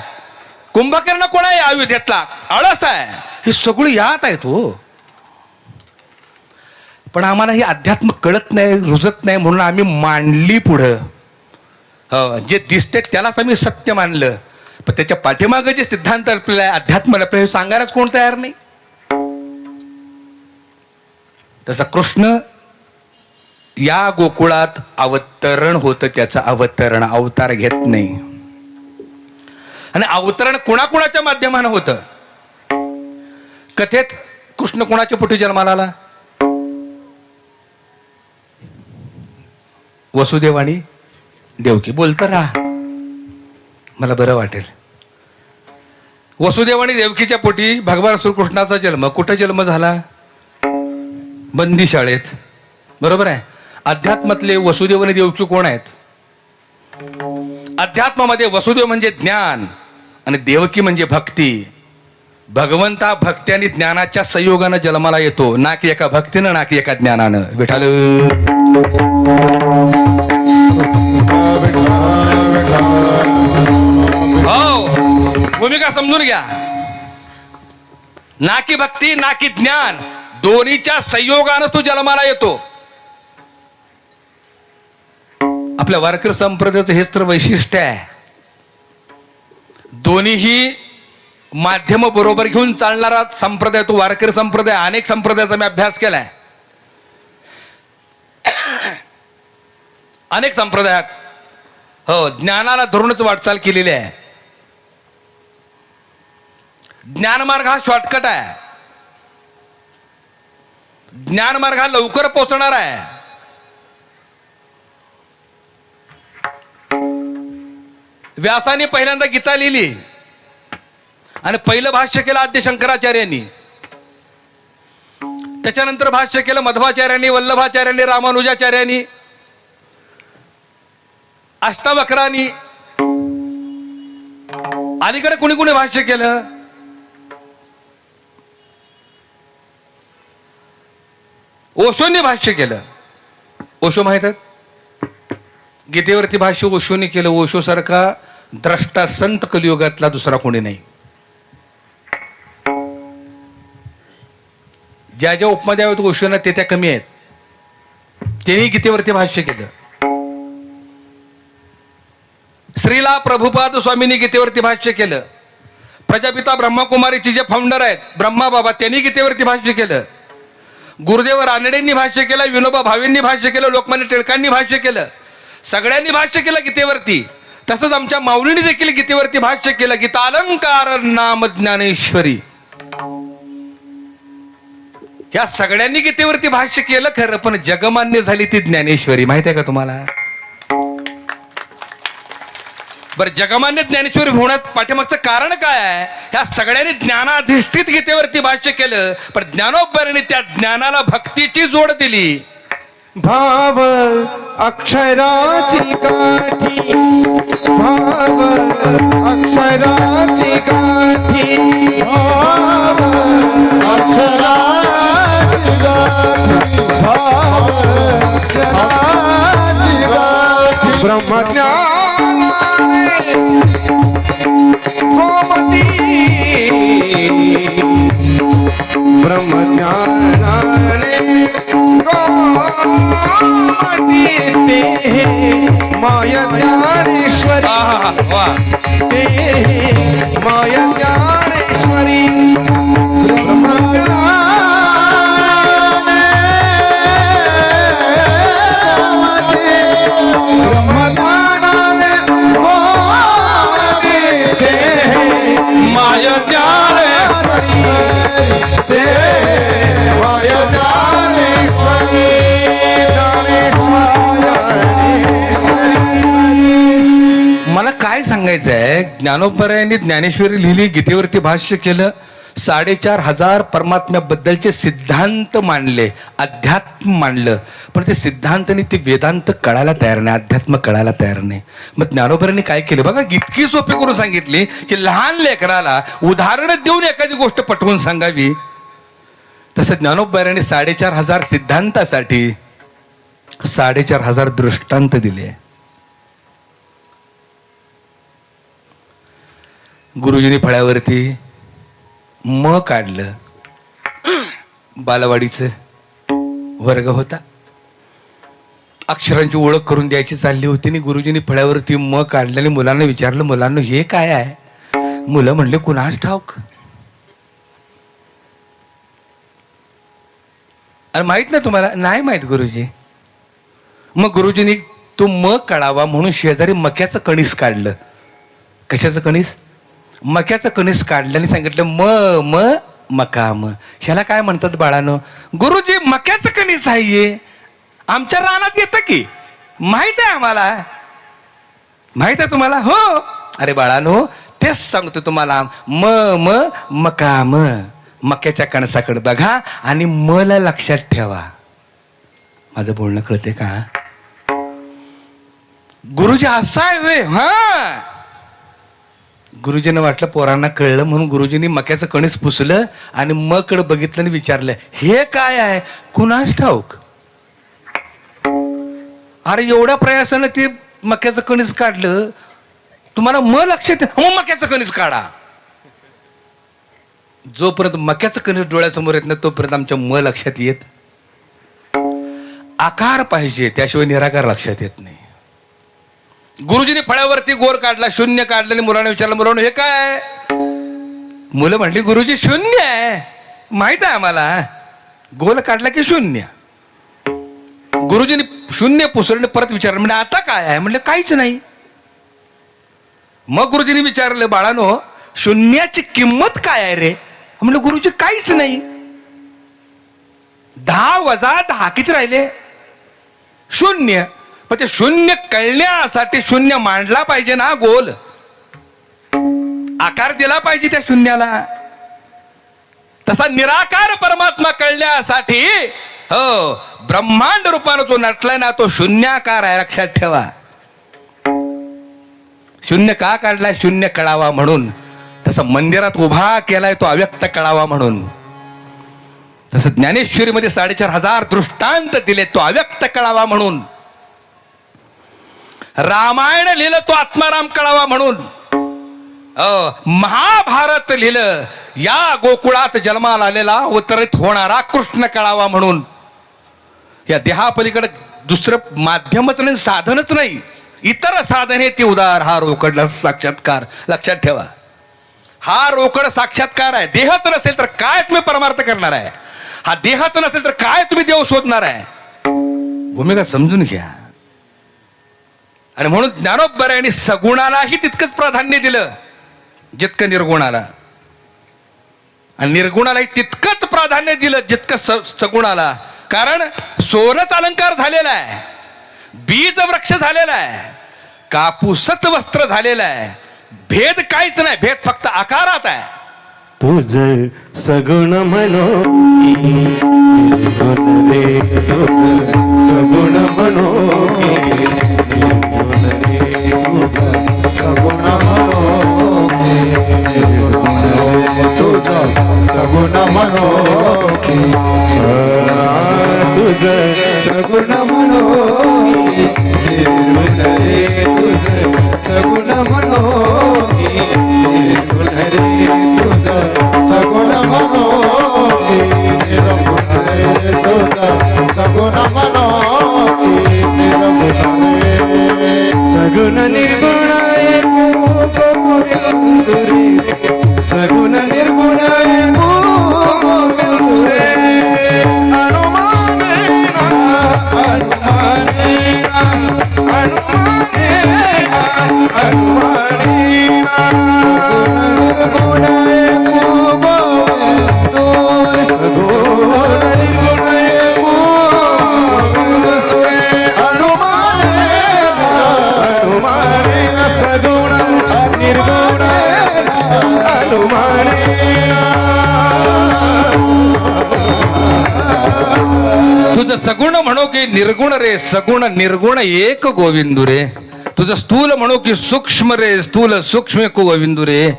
कुंभकर्ण कोण आहे? या अयोध्येतला आळस आहे. ही सगळी यात आहे तो. पण आम्हाला हे अध्यात्म कळत नाही, रुजत नाही, म्हणून आम्ही मांडली पुढं. जे दिसते त्यालाच आम्ही सत्य मानलं. पण त्याच्या पाठीमागे जे सिद्धांत आपल्याला आहे, अध्यात्म आपल्याला सांगायलाच कोण तयार नाही. तसा कृष्ण या गोकुळात अवतरण होतं. त्याचं अवतरण, अवतार घेत नाही. आणि अवतरण कोणाकोणाच्या माध्यमानं होतं? कथेत कृष्ण कोणाच्या पोटी जन्माला आला? वसुदेवानी देवकी. बोलतं राहा, मला बरं वाटेल. वसुदेवानी देवकीच्या पोटी भगवान श्रीकृष्णाचा जन्म. कुठं जन्म झाला? बंदीशाळेत. बरोबर आहे. अध्यात्मातले वसुदेव आणि देवकी कोण आहेत? अध्यात्मामध्ये वसुदेव म्हणजे ज्ञान आणि देवकी म्हणजे भक्ती. भगवंता भक्ती आणि ज्ञानाच्या संयोगानं जन्माला येतो, ना की एका भक्तीनं, ना की एका ज्ञानानं. विठाल. हो. भूमिका समजून घ्या. ना की भक्ती, ना की ज्ञान, दोन्हीच्या संयोगानं तो जन्माला येतो. आपल्या वारकरी संप्रदायाचं हेच तर वैशिष्ट्य आहे. दोन्हीही माध्यम बरोबर घेऊन चालणारा संप्रदाय तो वारकरी संप्रदाय. अनेक संप्रदायाचा मी अभ्यास केलाय. अनेक संप्रदायात हो ज्ञानाला धरूनच वाटचाल केलेली आहे. ज्ञानमार्ग हा शॉर्टकट आहे. ज्ञानमार्ग हा लवकर पोहोचणार आहे. व्यासाने पहिल्यांदा गीता लिहिली आणि पहिलं भाष्य केलं आद्य शंकराचार्यांनी. त्याच्यानंतर भाष्य केलं मध्वाचार्यांनी, वल्लभाचार्यांनी, रामानुजाचार्यांनी, अष्टावक्रांनी. अलीकडे कुणी कुणी भाष्य केलं? ओशोंनी भाष्य केलं. ओशो माहित आहेत? गीतेवरती भाष्य ओशोने केलं. ओशो सारखा द्रष्टा संत कलियुगातला दुसरा कोणी नाही. ज्या ज्या उपमा द्याव्यात ओशोना ते त्या कमी आहेत. त्यांनी गीतेवरती भाष्य केलं. श्रीला प्रभुपाद स्वामींनी गीतेवरती भाष्य केलं. प्रजापिता ब्रह्मकुमारीचे जे फाउंडर आहेत ब्रह्मा बाबा त्यांनी गीतेवरती भाष्य केलं. गुरुदेव रानडेंनी भाष्य केलं. विनोबा भावेंनी भाष्य केलं. लोकमान्य टिळकांनी भाष्य केलं. सगळ्यांनी भाष्य केलं गीतेवरती. तसंच आमच्या माऊलीने देखील गीतेवरती भाष्य केलं. गीता अलंकार नाम ज्ञानेश्वरी. या सगळ्यांनी गीतेवरती भाष्य केलं खरं, पण जगमान्य झाली ती ज्ञानेश्वरी. माहित आहे का तुम्हाला? बरं, जगमान्य ज्ञानेश्वरी होण्यात पाठीमागचं कारण काय आहे? ह्या सगळ्यांनी ज्ञानाधिष्ठित गीतेवरती भाष्य केलं, पण ज्ञानोबरांनी त्या ज्ञानाला भक्तीची जोड दिली. भाव अक्षराची गाठी, भाव अक्षराची गाठी, भाव अक्षराची गाठी, भाव अक्षराची गाठी. ब्रह्मज्ञानाने गोमती, ब्रह्मज्ञानाने गोमती ते माय ज्ञानेश्वरी, ते माय ज्ञानेश्वरी. ब्रह्मज्ञानाने गोमती ते माय ज्ञानेश्वरी, ते माय ज्ञानेश्वरी. मला काय सांगायचं आहे? ज्ञानोबरायांनी ज्ञानेश्वरी लिहिली, गीतेवरती भाष्य केलं, 4500 परमात्म्याबद्दलचे सिद्धांत मांडले, अध्यात्म मांडलं, पण ते सिद्धांत आणि ते वेदांत कळायला तयार नाही, अध्यात्म कळायला तयार नाही. मग ज्ञानोबरायांनी काय केलं बघा, इतकी सोपी करून सांगितली की लहान लेकराला उदाहरण देऊन एखादी गोष्ट पटवून सांगावी. तसं ज्ञानोबरायांनी 4500 सिद्धांतासाठी 4500 दृष्टांत दिले. गुरुजींनी फळ्यावरती म काढलं. बालवाडीचं वर्ग होता, अक्षरांची ओळख करून द्यायची चालली होती आणि गुरुजींनी फळ्यावरती म काढलं आणि मुलांना विचारलं, मुलांना हे काय आहे? मुलं म्हणले, कुणास ठाऊक. अरे माहित नाही तुम्हाला? नाही माहित गुरुजी. मग गुरुजींनी तो म काढावा म्हणून शेजारी मक्याचं कणीस काढलं. कशाचं कणीस? मक्याचं कणीस काढलं आणि सांगितलं म म मका म. ह्याला काय म्हणतात बाळानो? गुरुजी मक्याचं कणीस आहे, आमच्या रानात येतं की. माहित आहे आम्हाला. माहित आहे तुम्हाला? हो. अरे बाळानो तेच सांगतो तुम्हाला. म म मका म. मक्याच्या कणसाकडे बघा आणि मला लक्षात ठेवा. माझं बोलणं कळते का? गुरुजी असं आहे वे. हा, गुरुजींना वाटलं पोरांना कळलं म्हणून गुरुजींनी मक्याचं कणीस पुसलं आणि मग कडे बघितलं आणि विचारलं, हे काय आहे? कुणास ठाऊक. अरे एवढ्या प्रयासानं ते मक्याचं कणीस काढलं, तुम्हाला म लक्षात? मग मक्याचं कणीस काढा. जोपर्यंत मक्याचं कणीस डोळ्यासमोर येत नाही तोपर्यंत आमच्या म लक्षात येत. आकार पाहिजे, त्याशिवाय निराकार लक्षात येत नाही. गुरुजीने फळ्यावरती गोर काढला, शून्य काढलं आणि मुलांना विचारलं, मुलांना हे काय? मुलं म्हटली गुरुजी शून्य आहे. माहित आहे आम्हाला, गोल काढला की शून्य. गुरुजीने शून्य पुसरणे परत विचारलं, म्हणजे आता काय आहे? म्हणलं काहीच नाही. मग गुरुजीने विचारलं, बाळानो शून्याची किंमत काय आहे रे? म्हणलं गुरुजी काहीच नाही. 10 वजा 10 किती राहिले? शून्य. पण ते शून्य कळण्यासाठी शून्य मांडला पाहिजे ना, गोल आकार दिला पाहिजे त्या शून्याला. तसा निराकार परमात्मा कळण्यासाठी हो ब्रह्मांड रूपानं तो नटलाय ना, तो शून्याकार आहे, लक्षात ठेवा. शून्य का काढलाय? शून्य कळावा म्हणून. तसं मंदिरात उभा केलाय तो अव्यक्त कळावा म्हणून. तसं ज्ञानेश्वरीमध्ये 4500 दृष्टांत दिले तो अव्यक्त कळावा म्हणून. रामायण लिहिलं तो आत्माराम कळावा म्हणून. महाभारत लिहिलं या गोकुळात जन्माला आलेला अवतरित होणारा कृष्ण कळावा म्हणून. या देहापलीकडे दुसरं माध्यमच नाही, साधनच नाही. इतर साधने ती उदार. हा रोकडला साक्षात्कार, लक्षात ठेवा. हा रोकड साक्षात्कार आहे. देहच नसेल तर काय तुम्ही परमार्थ करणार आहे? हा देहच नसेल तर काय तुम्ही देव शोधणार आहे? भूमिका समजून घ्या. आणि म्हणून ज्ञानोबरायांनी सगुणालाही तितकंच प्राधान्य दिलं जितकं निर्गुणाला, आणि निर्गुणालाही तितकंच प्राधान्य दिलं जितकं सगुणाला. कारण सोनच अलंकार झालेला आहे, बीज वृक्ष झालेला आहे, कापूसच वस्त्र झालेला आहे. भेद काहीच नाही, भेद फक्त आकारात आहे. तुझ सगुण म्हणो सगुण म्हणो सगुण म्हणो सगुण म्हणो तुझ सगुण म्हणो सगुण म्हणो सगुण म्हणो सगुण म्हणो सगुण निर्गुण सगुण निर्गुण तुझं सगुण म्हणो की निर्गुण रे, सगुण निर्गुण एक गोविंदू रे. तुझं स्थूल म्हणो की सूक्ष्म रे, स्थूल सूक्ष्म एक गोविंदू रे.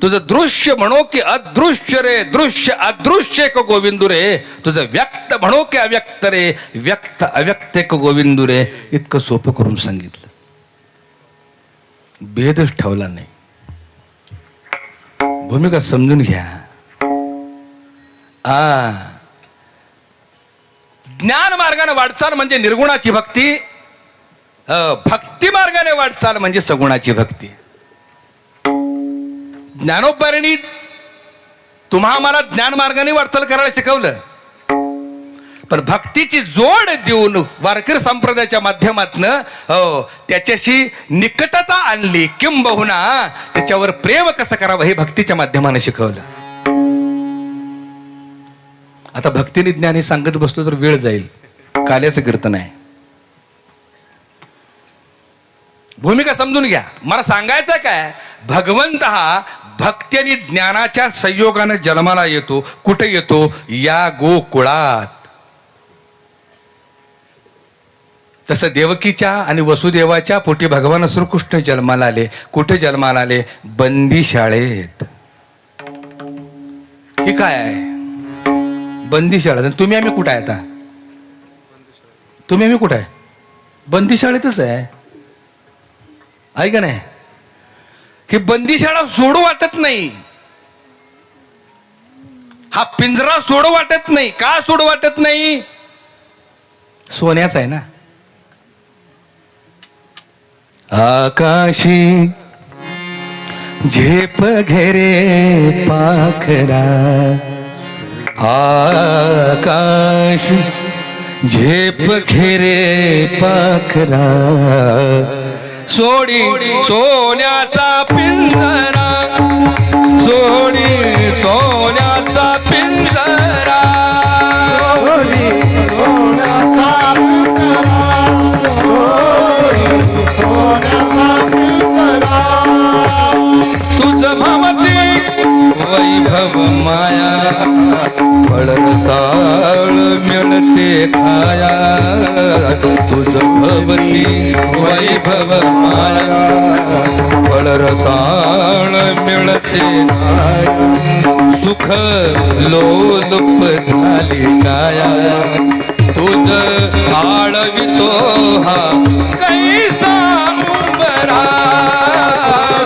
तुझं दृश्य म्हणो की अदृश्य रे, दृश्य अदृश्य एक गोविंदू रे. तुझं व्यक्त म्हणो की अव्यक्त रे, व्यक्त अव्यक्त एक गोविंदू रे. इतकं सोपं करून सांगितलं, भेदच ठेवला नाही. भूमिका समजून घ्या. ज्ञान मार्गाने वाटचाल म्हणजे निर्गुणाची भक्ती, भक्ती मार्गाने वाटचाल म्हणजे सगुणाची भक्ती. ज्ञानोबरांनी तुम्हा मला ज्ञान मार्गाने वाटचाल करायला शिकवलं, पण भक्तीची जोड देऊन वारकरी संप्रदायाच्या माध्यमातनं त्याच्याशी निकटता आणली, किंबहुना त्याच्यावर प्रेम कसं करावं हे भक्तीच्या माध्यमाने शिकवलं. आता भक्तीने ज्ञान हे सांगत बसतो तर वेळ जाईल, काल्याचं कीर्तन आहे. भूमिका समजून घ्या. मला सांगायचं काय, भगवंत हा भक्ती आणि ज्ञानाच्या संयोगाने जन्माला येतो. कुठे येतो? या गोकुळात. तसं देवकीच्या आणि वसुदेवाच्या पोटी भगवान श्रीकृष्ण जन्माला आले. कुठे जन्माला आले? बंदी शाळेत. ही काय आहे? बंदी शाळेत. तुम्ही आम्ही कुठे आहे आता? तुम्ही आम्ही कुठे आहे? बंदी शाळेतच आहे का नाही? ही बंदी शाळा सोडू वाटत नाही. हा पिंजरा सोडू वाटत नाही. का सोडू वाटत नाही? सोन्याचा आहे ना. आकाशी झेप घेरे पाखरा आकाश झेप घेरे पाखरा सोडी सोन्याचा पिंजरा सोडी सोन्याचा पिंजरा तुझ भवती वैभव माया पळसाळ मिळते खाया तुझ भवती वैभव माया पळसाळ मिळते खाया सुख लोलुप झाली काया तुझ आळवितो हा कैसा उंबरा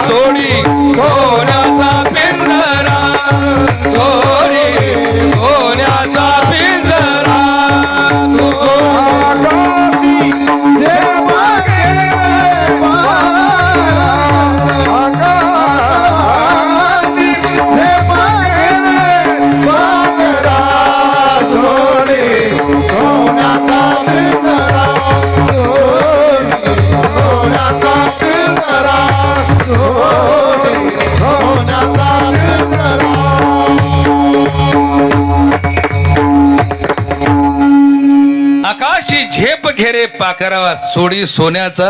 सोडी सोन्याचा पिंजरा सोडी सोन्याचा पिंजरा आकाशी झेप घेरे पाखरावा सोडी सोन्याचा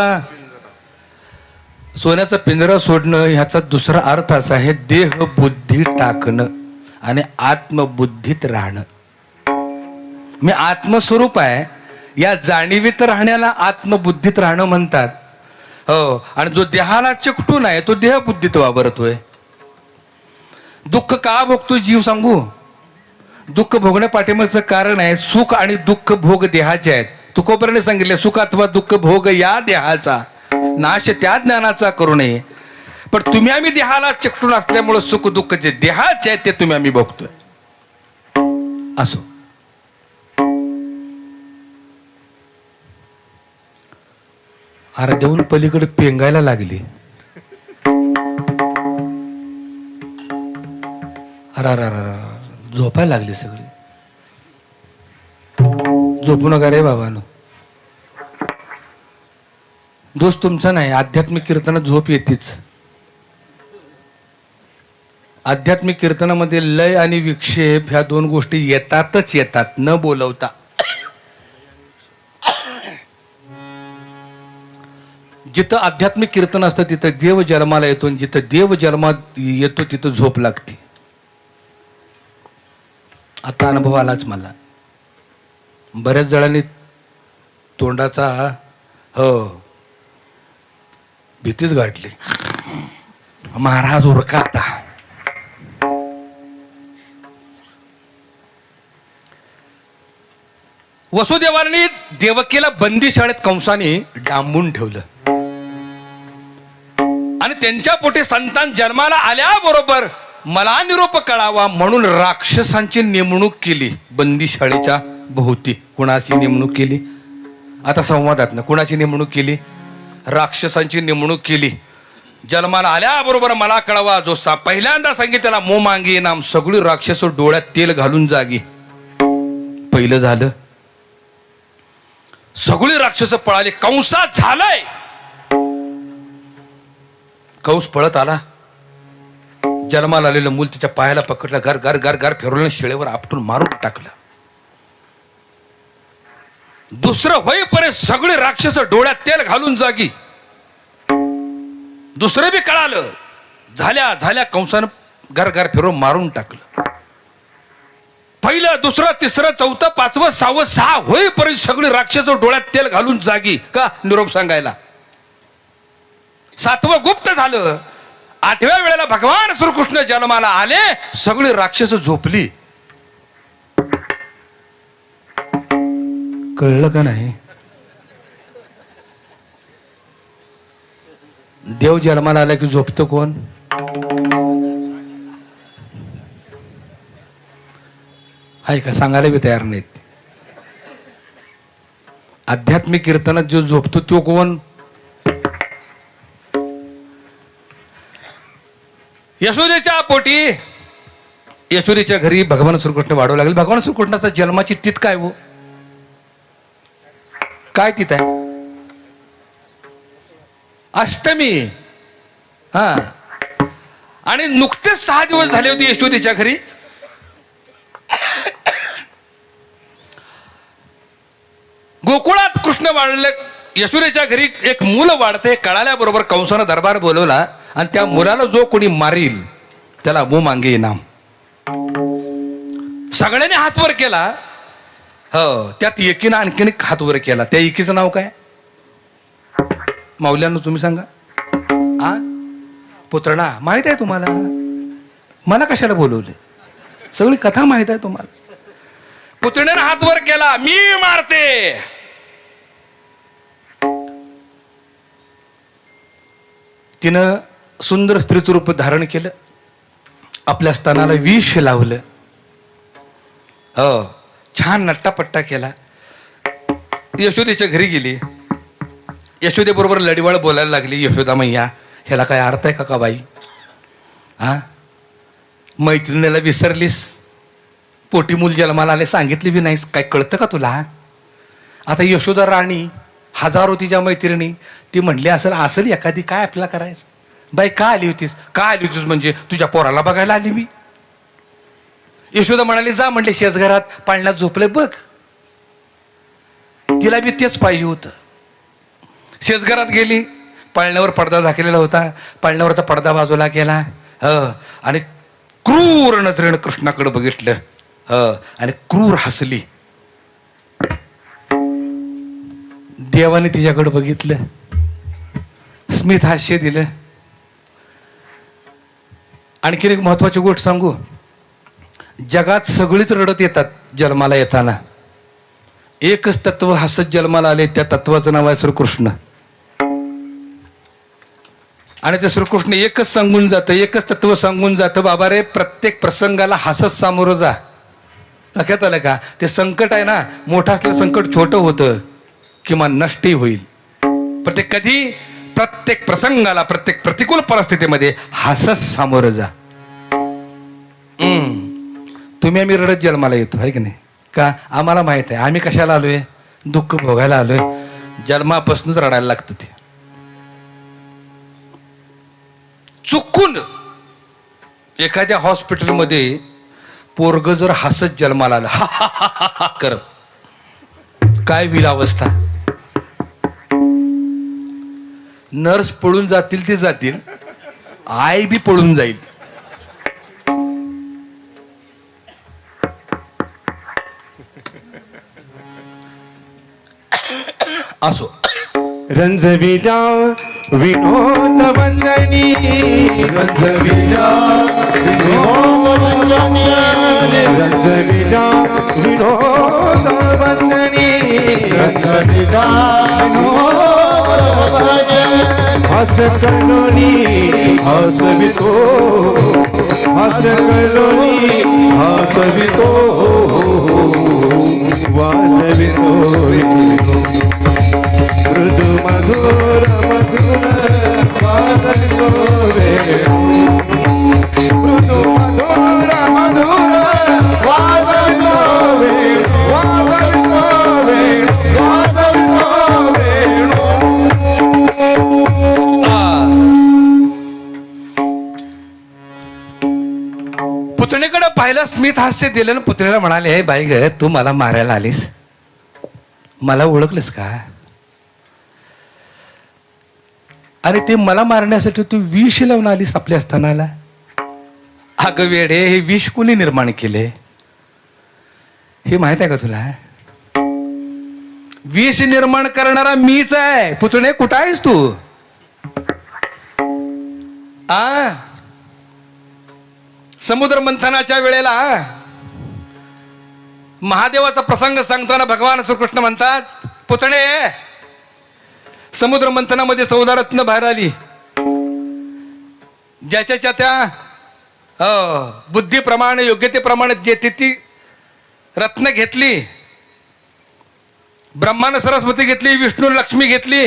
सोन्याचा पिंजरा सोडणं ह्याचा दुसरा अर्थ असा आहे देह बुद्धी टाकणं आणि आत्मबुद्धीत राहणं. मी आत्मस्वरूप आहे या जाणीवीत राहण्याला आत्मबुद्धीत राहणं म्हणतात. हो, आणि जो देहाला चिकटून आहे तो देहबुद्धीत वावरतोय. दुःख का भोगतो जीव सांगू? दुःख भोगण्या पाठीमागचं कारण आहे सुख आणि दुःख भोग देहाचे आहेत. तुकोबराने सांगितले सुख अथवा दुःख भोग या देहाचा नाश त्या ज्ञानाचा करू नये. पण तुम्ही आम्ही देहाला चिकटून असल्यामुळे सुख दुःख जे देहाचे आहेत ते तुम्ही आम्ही भोगतोय. असो, अरे देऊन पलीकडे पेंगायला लागली. अरे झोपायला लागली सगळी. झोपू नका रे बाबानो. दोष तुमचा नाही. आध्यात्मिक कीर्तनात झोप येतेच. आध्यात्मिक कीर्तनामध्ये लय आणि विक्षेप ह्या दोन गोष्टी येतातच येतात न बोलवता. जिथं आध्यात्मिक कीर्तन असतं तिथं देव जन्माला येतो, आणि जिथं देव जन्मात येतो तिथं झोप लागते. आता अनुभव आलाच मला. बऱ्याच जणांनी तोंडाचा हो भीतीच गाठली. महाराज उरका आता. वसुदेवाने देवकीला बंदी शाळेत कंसाने डांबून ठेवलं आणि त्यांच्या पोटी संतान जन्माला आल्याबरोबर मला निरोप कळावा म्हणून राक्षसांची नेमणूक केली. बंदी शाळेच्या भोवती कुणाची नेमणूक केली? आता संवादात ना कुणाची नेमणूक केली? राक्षसांची नेमणूक केली. जन्माला आल्याबरोबर मला कळावा जो पहिल्यांदा सांगितलं मो मांगी नाम सगळी राक्षस डोळ्यात तेल घालून जागी. पहिलं झालं. सगळी राक्षस पळाले. कंसात झालंय. कंस पळत आला. जन्माला आलेलं मूल तिच्या पायाला पकडलं. घर घर घर घर फिरवलं. शिळेवर आपटून मारून टाकलं. दुसरं होईपर्यंत सगळे राक्षस डोळ्यात तेल घालून जागी. दुसरं बी कळालं. झाल्या झाल्या कंसानं घर घर फिरवून मारून टाकलं. पहिलं दुसरं तिसरं चौथं पाचवं सहावं सहा होईपर्यंत सगळे राक्षस डोळ्यात तेल घालून जागी का निरोप सांगायला. सातवं गुप्त झालं. आठव्या वेळेला भगवान श्रीकृष्ण जन्माला आले. सगळी राक्षस झोपली. कळलं का नाही? देव जन्माला आला की झोपतो कोण? हाय का? सांगायला बी तयार नाहीत. आध्यात्मिक कीर्तनात जो झोपतो तो कोण? यशोदेच्या पोटी यशोदेच्या घरी भगवान श्रीकृष्ण वाढवू लागले. भगवान श्रीकृष्णाचा जन्माची तिथ काय हो, काय तिथ आहे? अष्टमी. हा, आणि नुकतेच 6 दिवस झाले होते यशोदेच्या घरी. गोकुळात कृष्ण वाढले. यशोदेच्या घरी एक मूल वाढते. कळाल्याबरोबर कंसानं दरबार बोलवला आणि त्या मुलाला जो कोणी मारील त्याला मो मांगे इनाम. सगळ्यांनी हात वर केला. हो, त्यात एकीनं आणखीन एक हात वर केला. त्या एकीचं नाव काय माऊल्यांना तुम्ही सांगा? आ पुत्रणा माहित आहे तुम्हाला? मला कशाला बोलवले? सगळी कथा माहित आहे तुम्हाला. पुतण्यानं हात वर केला, मी मारते. तिनं सुंदर स्त्रीचं रूप धारण केलं. आपल्या स्तनाला विष लावलं. हो, छान नट्टापट्टा केला. ती यशोदेच्या घरी गेली. यशोदे बरोबर लढीवाळ बोलायला लागली. यशोदा मैया, ह्याला काय अर्थ आहे का बाई? हा, मैत्रिणीला विसरलीस, पोटी मूल जन्माला आले सांगितली बी नाहीस, काय कळतं का तुला? आता यशोदा राणी, हजारो तिच्या मैत्रिणी, ती म्हणली असेल एखादी, काय आपल्याला करायचं? बाई का आली होतीस? का आली होतीस म्हणजे तुझ्या पोराला बघायला आली मी. यशोदा म्हणाली, जा म्हणले शेजघरात पाळण्यात झोपले बघ. तिला बी तेच पाहिजे होतं. शेजघरात गेली. पाळण्यावर पडदा झाकलेला होता. पाळण्यावरचा पडदा बाजूला केला. आणि क्रूर नजरेनं कृष्णाकडे बघितलं. आणि क्रूर हसली. देवाने तिच्याकडे बघितलं, स्मित हास्य दिलं. आणखीन एक महत्वाची गोष्ट सांगू. जगात सगळीच रडत येतात जन्माला येताना. एकच तत्व हसत जन्माला आले, त्या तत्वाचं नाव आहे श्रीकृष्ण. आणि ते श्रीकृष्ण एकच सांगून जातं, एकच तत्व सांगून जातं, बाबा रे प्रत्येक प्रसंगाला हसत सामोरं जा. लक्षात आलं का? ते संकट आहे ना, मोठं असलेलं संकट छोटं होतं किंवा नष्टही होईल. पण ते कधी प्रत्येक प्रसंगाला, प्रत्येक प्रतिकूल परिस्थितीमध्ये हसत सामोरं जा. तुम्ही आम्ही रडत जन्माला येतो आहे की नाही? का? आम्हाला माहित आहे आम्ही कशाला आलोय, दुःख भोगायला आलोय. जन्मापासूनच रडायला लागतं ते. चुकून एखाद्या हॉस्पिटलमध्ये पोरग जर हसत जन्माला आलं, हा हा हा हा हा कर, काय होईल अवस्था? नर्स पळून जातील ते जातील, आई बी पळून जाईल. असो, रंजविला विनोद वंजनी, रंजविला विनोद वंजनी, रंजविला विनोद वंजनी, रंजविला विनोद वंजनी. हस कलोनी हसवितो, हस कलोनी हसवितो, वाजवितो मृदु मधुर मधुर वाजवितो वेणू, मृदु मधुर मधुर वाजवितो वेणू, वाजवितो वेणू, वाजवितो वेणू. पुतणीकडे पाहिलं, स्मित हास्य दिलं आणि पुतणीला म्हणाले, हे बाई ग, तू मला मारायला आलीस, मला ओळखलंस का? अरे ते मला मारण्यासाठी तू विष लावून आलीस आपल्या स्तनाला. अगं वेडे, हे विष कोणी निर्माण केले हे माहित आहे का तुला? विष निर्माण करणारा मीच आहे. पुतणे कुठं आहेस तू? समुद्र मंथनाच्या वेळेला महादेवाचा प्रसंग सांगताना भगवान श्रीकृष्ण म्हणतात, पुतणे समुद्र मंथनामध्ये 14 रत्न बाहेर आली. ज्याच्या त्या बुद्धीप्रमाणे, योग्यतेप्रमाणे जे ती रत्न घेतली, ब्रह्मानं सरस्वती घेतली, विष्णू लक्ष्मी घेतली,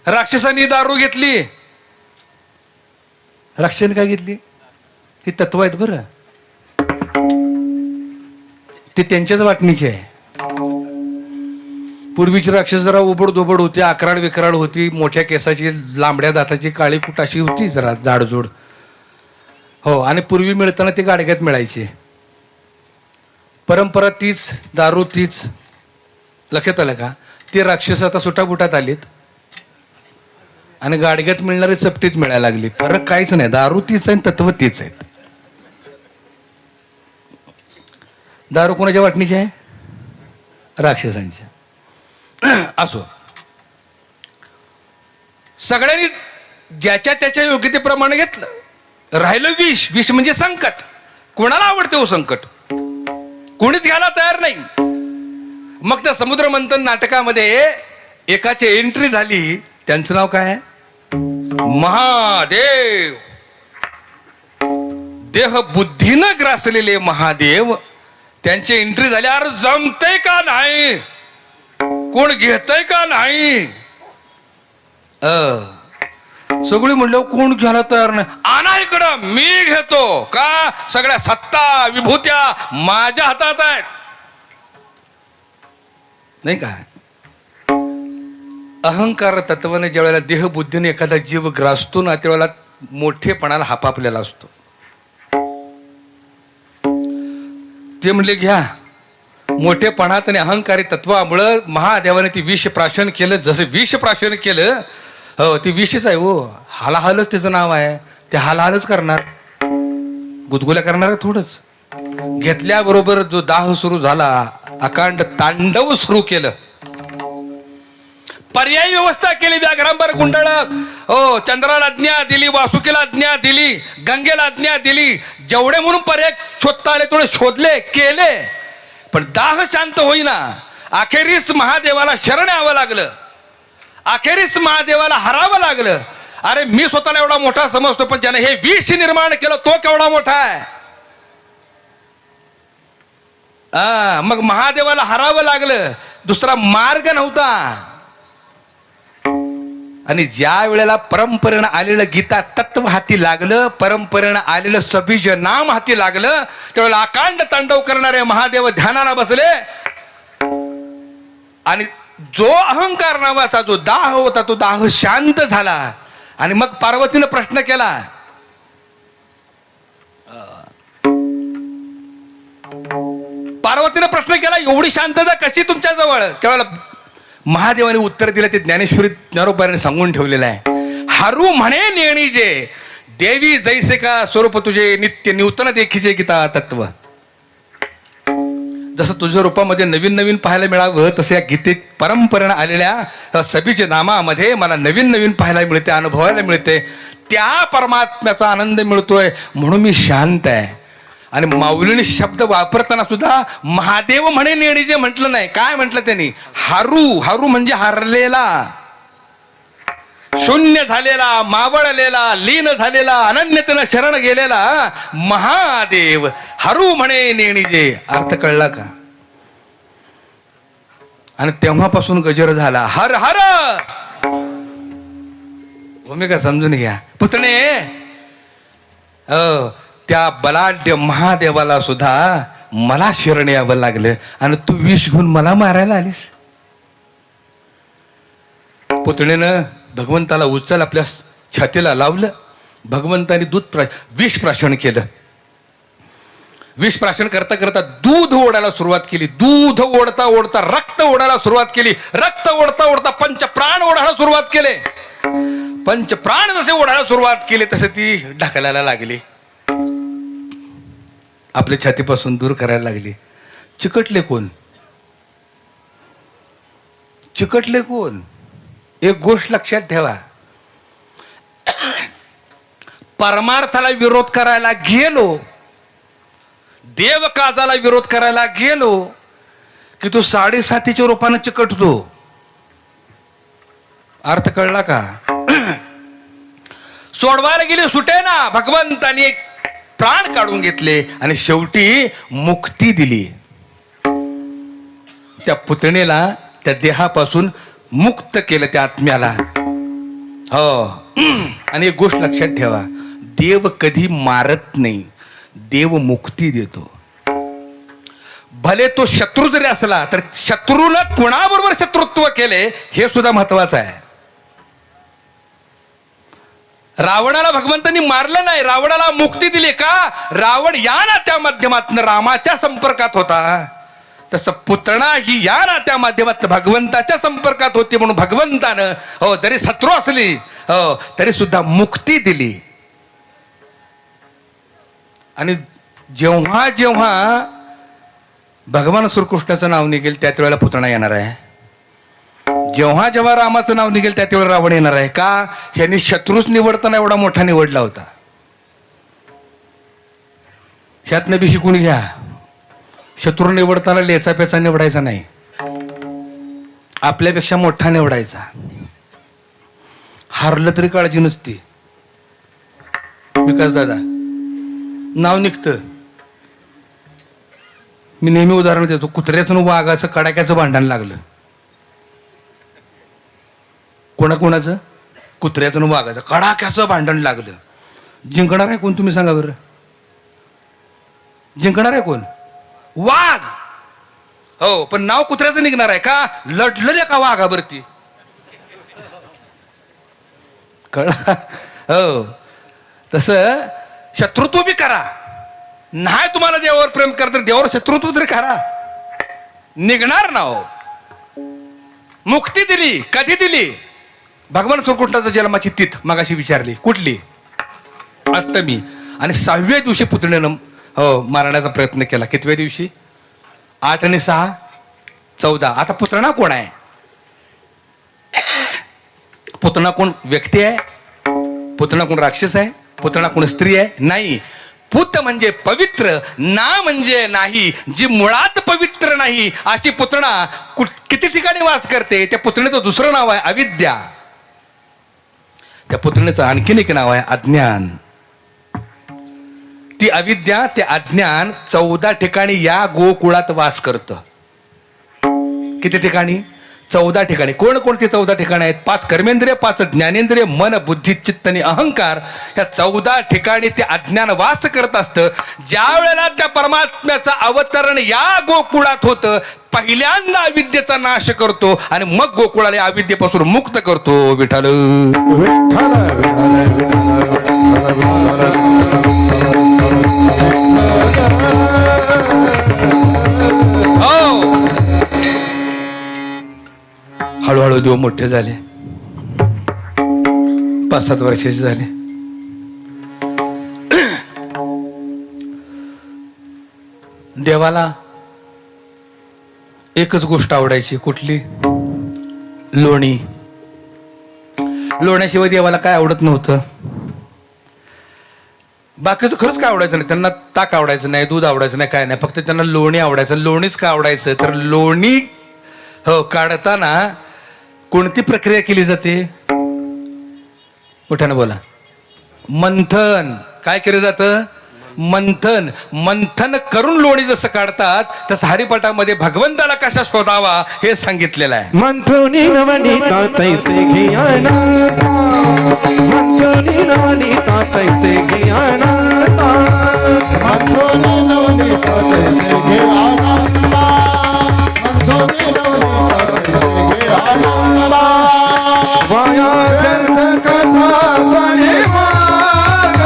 राक्षसांनी दारू घेतली, राक्षसाने काय घेतली? ही तत्व आहेत बरं, ते त्यांच्याच वाटणीचे आहे. पूर्वीचे राक्षस जरा उबड होते, आकराड विकराड होती, मोठ्या केसाची, लांबड्या दाताची, काळी कुटाशी होती, जरा जाडजूड. हो, आणि पूर्वी मिळताना ते गाडग्यात मिळायचे. परंपरा तीच, दारू तीच. लक्षात आलं का? ते राक्षस आता सुटाबुटात आलीत आणि गाडग्यात मिळणारे चपटीत मिळायला लागली. फरक काहीच नाही, दारू तीच आहे, तत्व तीच आहेत. दारू कोणाच्या वाटणीची आहे? राक्षसांच्या. असो, सगळ्यांनी ज्याच्या त्याच्या योग्यतेप्रमाणे घेतलं. राहिलं विष. विष म्हणजे संकट. कोणाला आवडते हो संकट? कोणीच घ्यायला तयार नाही. मग त्या समुद्र मंथन नाटकामध्ये एकाची एंट्री झाली. त्यांचं नाव काय आहे? महादेव. देह बुद्धीनं ग्रासलेले महादेव. त्यांची एंट्री झाली. अरे जमतय का नाही? कोण घेतय का नाही? सगळी म्हणलं कोण घ्यायला तयार नाही. आणा इकडं, मी घेतो. का? सगळ्या सत्ता विभूत्या माझ्या हातात आहेत, नाही का? अहंकार तत्वाने ज्या वेळेला देहबुद्धीने एखादा जीव ग्रासतो ना, त्यावेळेला मोठेपणाला हापापलेला असतो. ते म्हणले घ्या. मोठेपणात आणि अहंकारी तत्वामुळं महादेवाने ती विष प्राशन केलं. जसं विष प्राशन केलं, हो, ती विषच आहे हो. हालाहालच त्याचं नाव आहे. ते हालहालच करणार, गुदगुल्या करणार थोडंच. घेतल्याबरोबर जो दाह सुरू झाला, अकांड तांडव सुरू केलं. पर्यायी व्यवस्था केली. व्याघ्रांबर गुंडाळत, हो, चंद्राला आज्ञा दिली, वासुकीला आज्ञा दिली, गंगेला आज्ञा दिली. जेवढे म्हणून पर्याय शोधता आले तेवढे शोधले, केले, पण दाह शांत होईना. अखेरीस महादेवाला शरण यावं लागलं. अखेरीस महादेवाला हरावं लागलं. अरे मी स्वतःला एवढा मोठा समजतो, पण ज्याने हे विष निर्माण केलं तो केवढा मोठा आहे. मग महादेवाला हरावं लागलं. दुसरा मार्ग नव्हता. आणि ज्या वेळेला परंपरेनं आलेलं गीता तत्व हाती लागलं, परंपरेनं आलेलं सबीज नाम हाती लागलं, त्यावेळेला अकांड तांडव करणारे महादेव ध्यानाला बसले. आणि जो अहंकार नावाचा जो दाह होता, तो दाह शांत झाला. आणि मग पार्वतीनं प्रश्न केला, पार्वतीनं प्रश्न केला, एवढी शांतता कशी तुमच्या जवळ? त्यावेळेला महादेवाने उत्तर दिलं. ते ज्ञानेश्वरी ज्ञानोबाने सांगून ठेवलेलं आहे. हरू म्हणे नेणी जे देवी जैसे का स्वरूप तुझे नित्य नूतन देखीचे गीता तत्व. जसं तुझ्या रूपामध्ये नवीन नवीन पाहायला मिळावं, तसं या गीतेत परंपरेनं आलेल्या सबीज नामामध्ये मला नवीन नवीन पाहायला मिळते, अनुभवायला मिळते. त्या परमात्म्याचा आनंद मिळतोय, म्हणून मी शांत आहे. आणि माऊलीने शब्द वापरताना सुद्धा महादेव म्हणे नेणी जे म्हटलं नाही. काय म्हटलं त्यांनी? हरू. हरू म्हणजे हरलेला, शून्य झालेला, मावळलेला, लीन झालेला, अनन्यतेनं शरण गेलेला महादेव. हरू म्हणे नेणी जे. अर्थ कळला का? आणि तेव्हापासून गजर झाला हर हर. भूमिका समजून घ्या पुतणे. त्या बलाढ्य महादेवाला सुद्धा मला शरण यावं लागलं, आणि तू विष घेऊन मला मारायला आलीस. पुतणेनं भगवंताला उचल आपल्या छातीला लावलं. भगवंताने विष प्राशन केलं. विष प्राशन करता करता दूध ओढायला सुरुवात केली. दूध ओढता ओढता रक्त ओढायला सुरुवात केली. रक्त ओढता ओढता पंचप्राण ओढायला सुरुवात केले. पंचप्राण जसे ओढायला सुरुवात केली तसे ती ढकलायला लागली, आपल्या छातीपासून दूर करायला लागली. चिकटले कोण? चिकटले कोण? एक गोष्ट लक्षात ठेवा, परमार्थाला विरोध करायला गेलो, देवकाजाला विरोध करायला गेलो की तो 7.5च्या रूपाने चिकटतो. अर्थ कळला का? सोडवायला गेले सुटे ना. भगवंताने प्राण काढून घेतले आणि शेवटी मुक्ती दिली. त्या पुतणेला त्या देहापासून मुक्त केलं, त्या आत्म्याला. हो. आणि एक गोष्ट लक्षात ठेवा, देव कधी मारत नाही, देव मुक्ती देतो. भले तो शत्रू जरी असला तर शत्रूला कुणाबरोबर शत्रुत्व केले हे सुद्धा महत्वाचं आहे. रावणाला भगवंतांनी मारलं नाही, रावणाला मुक्ती दिली. का? रावण या नात्या माध्यमातून रामाच्या संपर्कात होता, तसं पुतना ही या नात्या माध्यमातून भगवंताच्या संपर्कात होती. म्हणून भगवंतानं जरी शत्रू असली तरी सुद्धा मुक्ती दिली. आणि जेव्हा जेव्हा भगवान श्रीकृष्णाचं नाव निघेल त्याच वेळेला पुतना येणार आहे. जेव्हा जेव्हा रामाचं नाव निघेल त्याच वेळेला रावण येणार आहे. का? यांनी शत्रूच निवडताना एवढा मोठा निवडला होता. ह्यातनं बी शिकून घ्या, शत्रू निवडताना लेचा पेचा निवडायचा नाही, आपल्यापेक्षा मोठा निवडायचा. हारलं तरी काळजी नसती. विकास दादा नाव निघतं. मी नेहमी उदाहरण देतो, कुत्र्याचं वाघाचं कडाक्याचं भांडण लागलं. कोणाचं? कुत्र्याचं वाघाचं कडाक्याचं भांडण लागलं. जिंकणार आहे कोण? तुम्ही सांगा बरं. जिंकणार आहे कोण? वाघ. हो, पण नाव कुत्र्याचं निघणार आहे. का? लढलं का वाघावरती. कळा? हो, तसं शत्रुत्व बी करा. नाही तुम्हाला देवावर प्रेम करता देवावर शत्रुत्व तरी करा, निघणार नाव. मुक्ती दिली. कधी दिली? भगवान श्रीकृष्णाचा जन्माची तिथ मगाशी विचारली कुठली? अष्टमी. आणि 6व्या दिवशी पुतण्यानं मारण्याचा प्रयत्न केला. कितव्या दिवशी? 8 आणि 6 14. आता पुतना कोण आहे? पुतना कोण व्यक्ती आहे? पुतना कोण राक्षस आहे? पुतना कोण स्त्री आहे? नाही. पुत म्हणजे पवित्र, ना म्हणजे नाही. जी मुळात पवित्र नाही अशी पुतना किती ठिकाणी वास करते. त्या पुतण्याचं दुसरं नाव आहे अविद्या. त्या पुतण्याचं आणखीन एक नाव आहे अज्ञान. ती अविद्या, ते अज्ञान 14 ठिकाणी या गोकुळात वास करतं. किती ठिकाणी? 14 ठिकाणी. कोणकोणती 14 ठिकाणी आहेत? 5 कर्मेंद्रिय, 5 ज्ञानेंद्रिय, मन, बुद्धी, चित्त आणि अहंकार. या 14 ठिकाणी ते अज्ञान वास करत असतं. ज्या वेळेला त्या परमात्म्याचं अवतरण या गोकुळात होतं, पहिल्यांदा अविद्येचा नाश करतो आणि मग गोकुळाला अविद्येपासून मुक्त करतो. विठ्ठल हळूहळू देव मोठे झाले. 5-7 वर्षाचे झाले. देवाला एकच गोष्ट आवडायची. कुठली? लोणी. लोण्याशिवाय देवाला काय आवडत नव्हतं. बाकीचं खरंच काय आवडायचं नाही. त्यांना ताक आवडायचं नाही, दूध आवडायचं नाही, काय नाही. फक्त त्यांना लोणी आवडायचं. लोणीच का आवडायचं? तर लोणी काढताना कोणती प्रक्रिया केली जाते? मोठ्यानं बोला. मंथन. काय केलं जातं? मंथन. मंथन करून लोणी जसं काढतात तसं हरिपाठामध्ये भगवंताला कशा शोधावा हे सांगितलेलं आहे. मंथुनी नवनीता तैसे घियाना, मंथुनी नवनीता तैसे घियाना, मंथुनी नवनीता तैसे घियाना, मंथुनी नवनीता तैसे घियाना. वाया व्यर्थ कथा सणे मार्ग,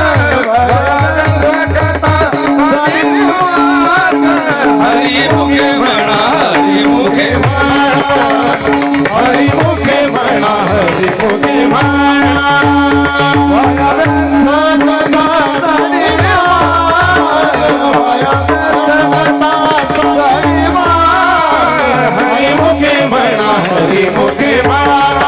वाया व्यर्थ कथा सणे मार्ग. हरी मुखे म्हणा, हरी मुखे हरि मुखे म्हणा, हरि मुखे म्हणा. वाया व्यर्थ कथा सणे मार्ग, वाया व्यर्थ कथा सणे मार्ग. हरि मुखे म्हणा, हरि मुखे म्हणा,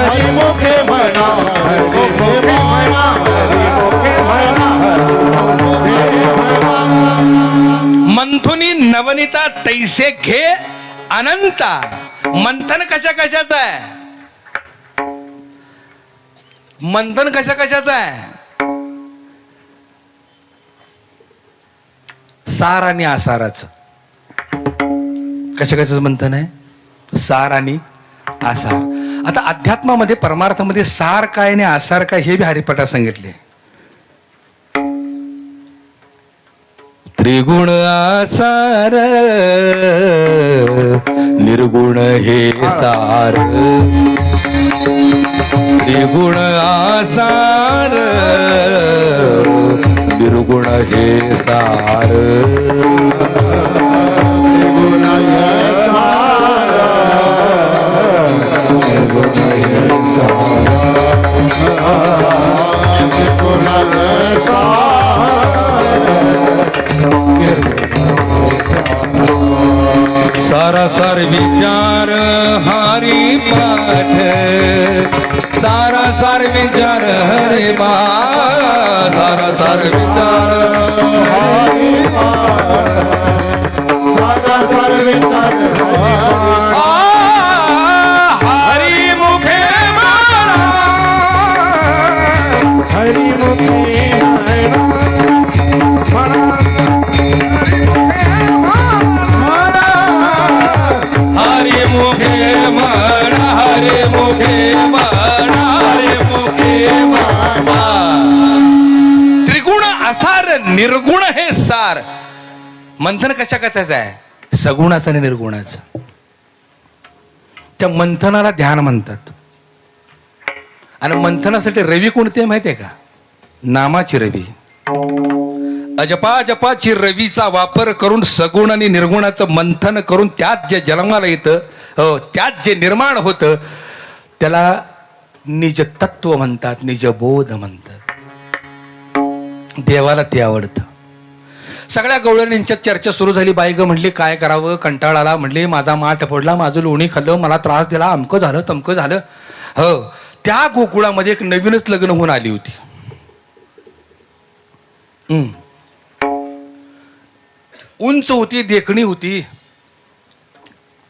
हरि मुखे म्हणा, हरि मुखे म्हणा, हरि मुखे म्हणा, हरि मुखे म्हणा. मंथुनी नवनीता तैसे घे अनंता. मंथन कशा कशाचं आहे? मंथन कशा कशाचं आहे? सार आणि आसाराचं. कशा कशाचं मंथन आहे? सार आणि आसार. आता अध्यात्मामध्ये परमार्थामध्ये सार काय आणि आसार काय हे बी हरिपाठात सांगितले. त्रिगुण आसार निर्गुण हे सार त्रिगुण आसार निर्गुण हे सार सारा सार विचार हरी पाठ सारा सार विचार हरे बा सारा सार विचार हरी हरी मुखे हरी मुखे हरे मुखे म्हणा हरे मुखे म्हणा हरे मुखे म्हणा त्रिगुण असार निर्गुण हे सार मंथन कशा कशाचं आहे सगुणाचं आणि निर्गुणाचं त्या मंथनाला ध्यान म्हणतात आणि मंथनासाठी रवी कोणते माहितीये का नामाची रवी अजपाची रवीचा वापर करून सगुण आणि निर्गुणाचं मंथन करून त्यात जे जन्माला येतं त्यात जे निर्माण होतं त्याला निज तत्व म्हणतात निजबोध म्हणतात देवाला ते आवडतं सगळ्या गवळणींच्यात चर्चा सुरू झाली बाई ग म्हणली काय करावं कंटाळाला म्हणली माझा माठ फोडला माझं लोणी खाल्लं मला त्रास दिला अमकं झालं तमकं झालं हो त्या गोकुळामध्ये एक नवीनच लग्न होऊन आली होती उंच होती देखणी होती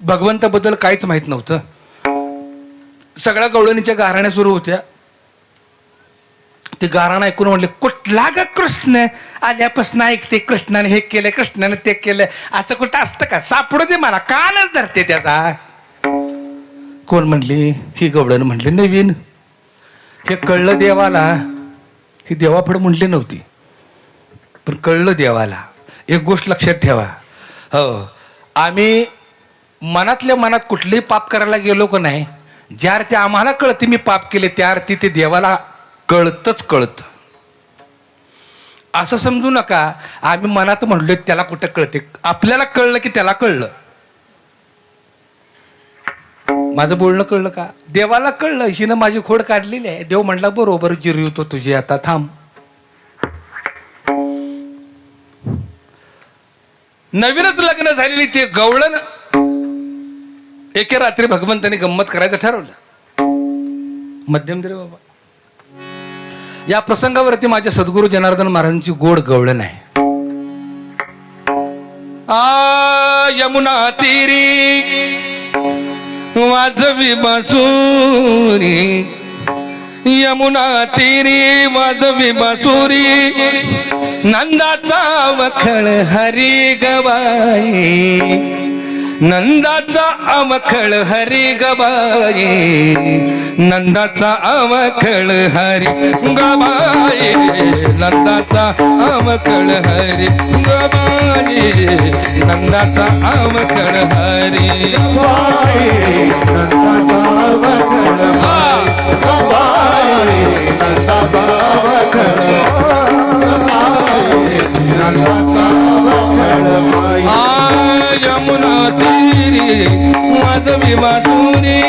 भगवंताबद्दल काहीच माहित नव्हतं सगळ्या गवळणीच्या गाराण्या सुरू होत्या ते गाराणा ऐकून म्हणले कुठला ग कृष्ण आल्यापासून ऐकते कृष्णाने हे केलंय कृष्णाने ते केलंय असं कुठं असतं का सापडू दे मला कानच धरते त्याचा कोण म्हणली ही गवळण म्हणली नवीन हे कळलं देवाला ही देवापुढे म्हणली नव्हती पण कळलं देवाला एक गोष्ट लक्षात ठेवा हो आम्ही मनातल्या मनात कुठलेही पाप करायला गेलो का नाही ज्या अर्थी आम्हाला कळते मी पाप केले त्या अर्थी ते देवाला कळतच कळत असं समजू नका आम्ही मनात म्हणलोय त्याला कुठं कळते आपल्याला कळलं की त्याला कळलं माझं बोलणं कळलं का देवाला कळलं हिनं माझी खोड काढलेली आहे देव म्हणला बरोबर जिरवतो तुझी आता थांब नवीनच लग्न झालेली ते गवळण एके रात्री भगवंताने गंमत करायचं ठरवलं मध्यम रे बाबा या प्रसंगावरती माझ्या सद्गुरू जनार्दन महाराजांची गोड गवळण आहे यमुना तीरी वाजवी बासुरी यमुना तीरी वाजवी बासुरी नंदाचा वखळ हरी गवाई नंदाचा अवखळ हरी गवाई नंदाचा अवखळ हरी गवाई नंदाचा अवखळ हरी गवाई नंदाचा अवखळ हरी गवाई नंदाचा अवखळ गवाई नंदाचा अवखळ यमुना तीरी वाजवी बासुरी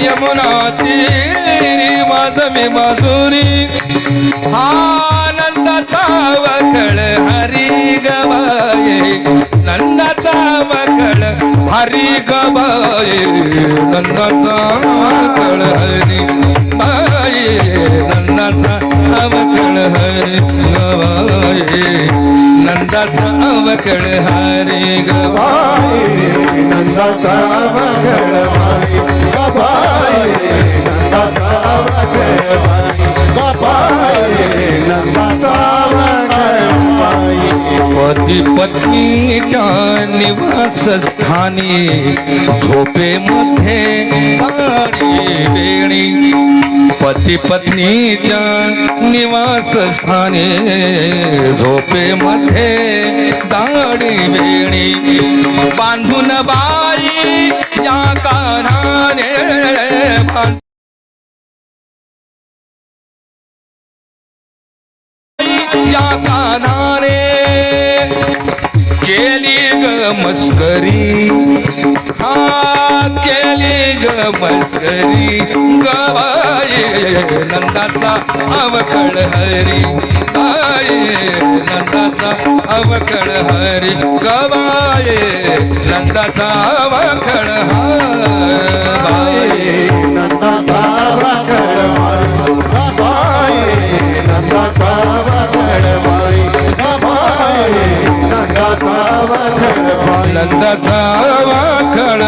यमुना तीरी वाजवी बासुरी नंदाचा वखळ हरी गवाये नंदाचा वखळ हरी गवाये नंदाचा वखळ हरी बाये नंदाचा अवखळ हरी गवाये नंदाचा अवखळ हरी गवाये नंदाचा अवखळ हरी गवाये नंदाचा अवखळ हरी गवाये नंदाचा अवखळ हरी पती पत्नीच्या निवासस्थानी झोपेमध्ये दाढी वेणी पती पत्नीच्या निवासस्थानी झोपेमध्ये दाढी वेणी बांधून बाई या कानाने या कानाने केली ग मस्करी हा केली ग मस्करी गबाई नंदाचा अवकळ हरी बाई नंदाचा अवकळ हरी गबाई नंदाचा अवकळ हरी नंदाचा वाकड माई नंदाचा वाकड माई नंदाचा वाकड माई नंदाचा वाकड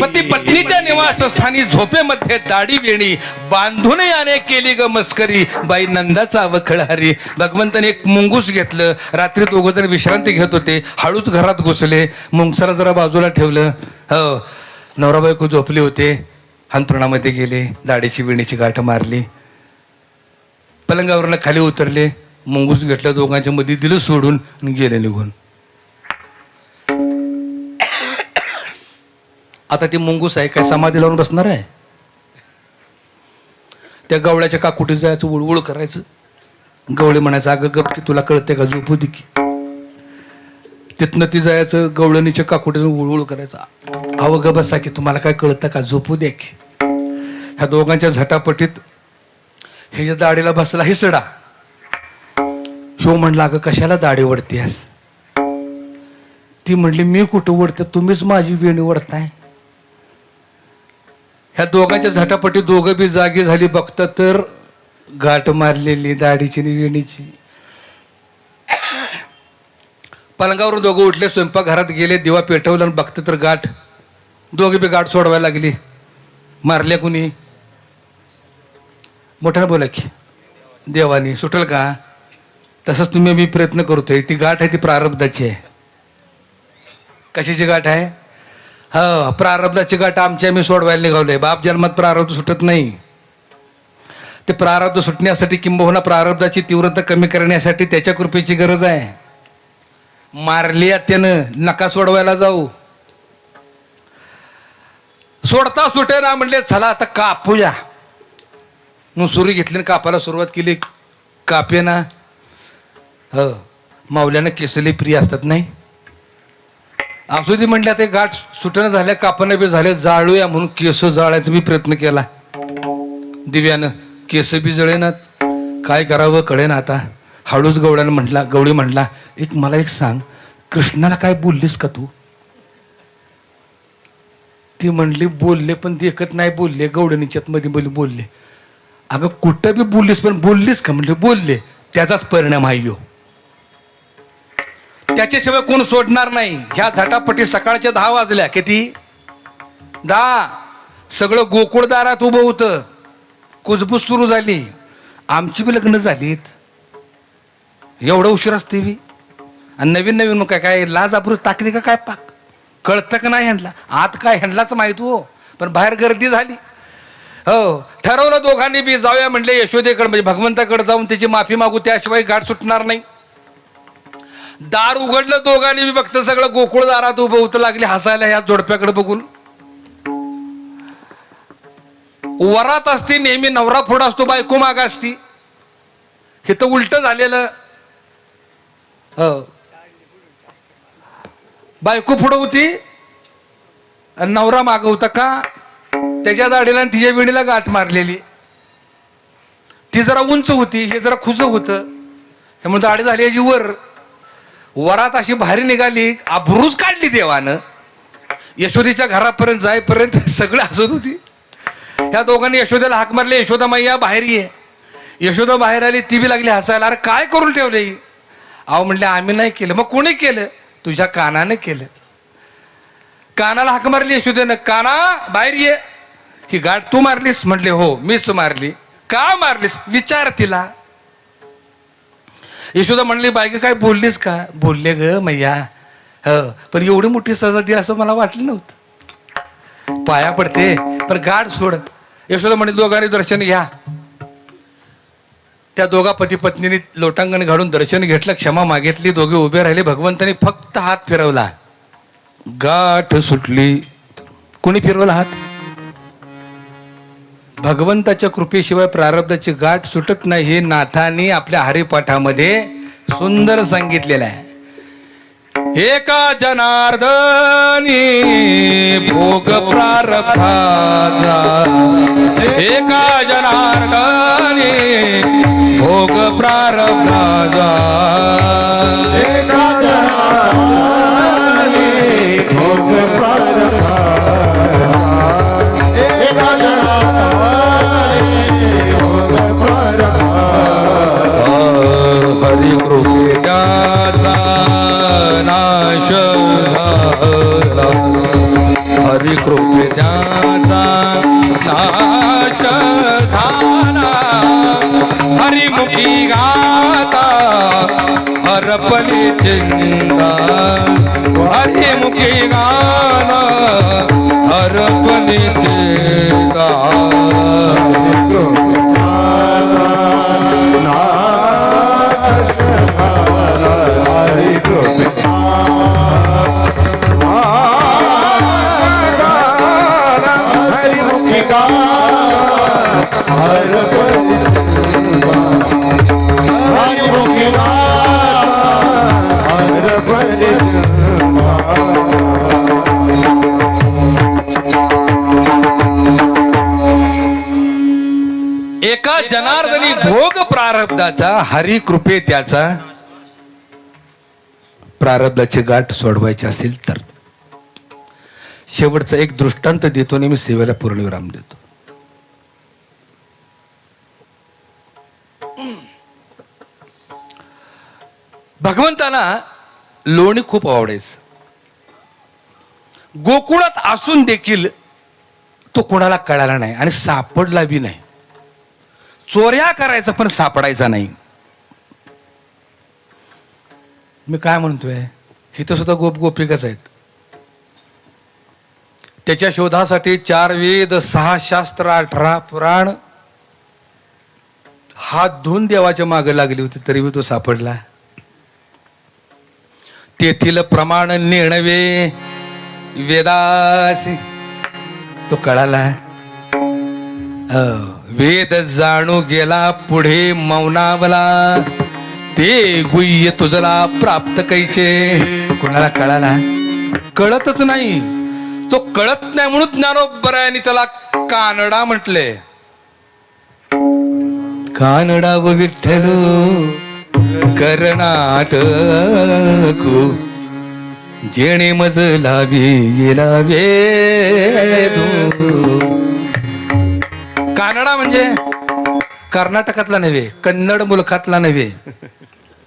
पती पत्नीच्या निवासस्थानी झोपेमध्ये दाढी वेणी बांधून याने केली ग मस्करी बाई नंदाचा अवखळ हरी. भगवंताने एक मुंगूस घेतलं. रात्री दोघं जण विश्रांती घेत होते. हळूच घरात घुसले. मुंगसाला जरा बाजूला ठेवलं. हो नवरा बायको झोपले होते. अंथरुणामध्ये गेले. दाढीची वेणीची गाठ मारली. पलंगावरनं खाली उतरले. मुंगूस घेतलं. दोघांच्या मध्ये दिलं सोडून आणि गेले निघून. आता ती मुंगूस आहे काय समाधी लावून बसणार आहे? त्या गवळ्याच्या काकुटीत जायचं उळउळ करायचं. गवळे म्हणायचं अगं गप की तुला कळते का झोपू दे की. तिथनं ती जायचं गवळणीच्या काकुटीत उळउळ करायचं. अव ग बसा की तुम्हाला काय कळतं का झोपू द्या की. ह्या दोघांच्या झटापटीत ह्याच्या दाढीला बसला हिसडा. ह्यो म्हणला अगं कशाला दाढी वडतेस? ती म्हणली मी कुठं वडते तुम्हीच माझी वेणी वडताय. ह्या दोघांच्या झटापटी दोघं बी जागी झाली. बघतात तर गाठ मारलेली दाढीची आणि वेणीची. पलंगावरून दोघं उठले. स्वयंपाकघरात गेले. दिवा पेटवला आणि बघतात तर गाठ. दोघे बी गाठ सोडवायला लागली. मारल्या कुणी? मोठ्यानं बोला की देवानी सुटल का? तसंच तुम्ही मी प्रयत्न करतोय. ती गाठ आहे ती प्रारब्धाची आहे. कशाची गाठ आहे? हो प्रारब्धाची गाठ आमची आम्ही सोडवायला निघालोय. बाप जन्मात प्रारब्ध सुटत नाही. ते प्रारब्ध सुटण्यासाठी किंबहुना प्रारब्धाची तीव्रता कमी करण्यासाठी त्याच्या कृपेची गरज आहे. मारली त्यानं नका सोडवायला जाऊ. सोडता सुटे ना म्हणले चला आता कापूया. मग सुरी घेतली आणि कापायला सुरुवात केली. कापे ना हो माऊल्यानं केसली प्रिय असतात नाही. असू दे म्हणल्या ते गाठ सुटणं झाल्या कापणं बी झाले. जाळूया म्हणून केस जाळायचा बी प्रयत्न केला. दिव्यानं केस बी जळेनात. काय करावं कळेन आता. हळूच गवळी म्हटला मला एक सांग कृष्णाला काय बोललीस का तू? ती म्हणली बोलले पण देखत नाही बोलले. गवळणीच्यात मध्ये बोलले. अगं कुठं बी बोललीस पण बोललीस का? म्हणले बोलले. त्याचाच परिणाम आहे यो. त्याच्याशिवाय कोण सोडणार नाही. ह्या झटापटी सकाळच्या 10 वाजल्या. किती? 10. सगळं गोकुळ दारात उभं होतं. कुजबूज सुरू झाली. आमची बी लग्न झालीत. एवढं उशीर असते बी. आणि नवीन नवीन मग काय लाज आबरू टाकली का काय पाक? कळतं का नाही ह्यांना? आत काय ह्यांनाच माहित हो. पण बाहेर गर्दी झाली. हो ठरवलं दोघांनी बी जाऊया म्हणले यशोदेकडे म्हणजे भगवंताकडे जाऊन त्याची माफी मागू. त्याशिवाय गाठ सुटणार नाही. दार उघडलं दोघांनी बी. बघतं सगळं गोकुळ दारात उभं होतं. लागली हसायला ह्या जोडप्याकडे बघून. वरात असती नेहमी नवरा पुढं असतो बायको माग असती. हे तर उलट झालेलं. बायको पुढं होती आणि नवरा माग होता. का? त्याच्या दाढीला आणि तिच्या वेणीला गाठ मारलेली. ती जरा उंच होती. हे जरा खुज होतं. त्यामुळे दाढी झाली याची वर. वरात अशी भारी निघाली. आभरूच काढली देवानं. यशोदेच्या घरापर्यंत जाईपर्यंत सगळे हसत होती. ह्या दोघांनी यशोदेला हाक मारली यशोदा मैया बाहेर ये. यशोदा बाहेर आली. ती बी लागली हसायला. अरे काय करून ठेवले? अहो म्हणले आम्ही नाही केलं. मग कोणी केलं? तुझ्या कानाने केलं. कानाला हाक मारली यशोदेनं. काना बाहेर ये. ही गाठ तू मारलीस? म्हटले हो मीच मारली. का मारलीस? विचार तिला. यशोदा म्हणली बायका काय बोललीस का? बोलले ग मैया, हो, पण एवढी मोठी सजा दे असं मला वाटलं नव्हतं. पाया पडते पण गाड सोड. यशोदा म्हणली दोघांनी दर्शन घ्या. त्या दोघा पती पत्नीने लोटांगण घालून दर्शन घेतलं, क्षमा मागितली, दोघे उभे राहिले. भगवंतानी फक्त हात फिरवला, गाठ सुटली. कोणी फिरवला हात? भगवंताच्या कृपेशिवाय प्रारब्धाची गाठ सुटत नाही हे नाथांनी आपल्या हरिपाठामध्ये सुंदर सांगितलेलं आहे. एका जनार्दनी भोग प्रारब्धाचा, एका जनार्दनी भोग प्रारब्धाचा, एका जनार्दनी भोग प्रारब्धाचा, एका जनार्दनी भोग प्रारब्धाचा. हरी कृपेचा नाश झाला, हरी कृपेचा नाश झाला. हरिमुखी गाता हरपली चिंता, हरिमुखी गाना हरपली चिंता. एका जनार्दनी भोग प्रारब्धाचा, हरी कृपे त्याचा. प्रारब्धाची गाठ सोडवायची असेल तर शेवटचा एक दृष्टांत देतो आणि मी सेवेला पूर्णविराम देतो. भगवंताला लोणी खूप आवडायचं. गोकुळात असून देखील तो कोणाला कळाला नाही आणि सापडला बी नाही. चोऱ्या करायचा पण सापडायचा नाही. मी काय म्हणतोय, इथं सुद्धा गोप गोपिकाच आहेत. त्याच्या शोधासाठी 4 वेद, 6 शास्त्र, 18 पुराण हात धुवून देवाच्या मागे लागली होती, तरी तो सापडला. तेथील प्रमाण नेणवे वेदासी तो कळाला. वेद जाणू गेला पुढे मौनावला, ते गुह्य तुझला प्राप्त कैचे. कोणाला कळाला? कळतच नाही. तो कळत नाही म्हणून ज्ञानोबरायांनी त्याला कानडा म्हटले. कानडा व विठ्ठल कर्नाटकू, जेणे मज लावी लावे. कानडा म्हणजे कर्नाटकातला नव्हे, कन्नड मुलखातला नव्हे.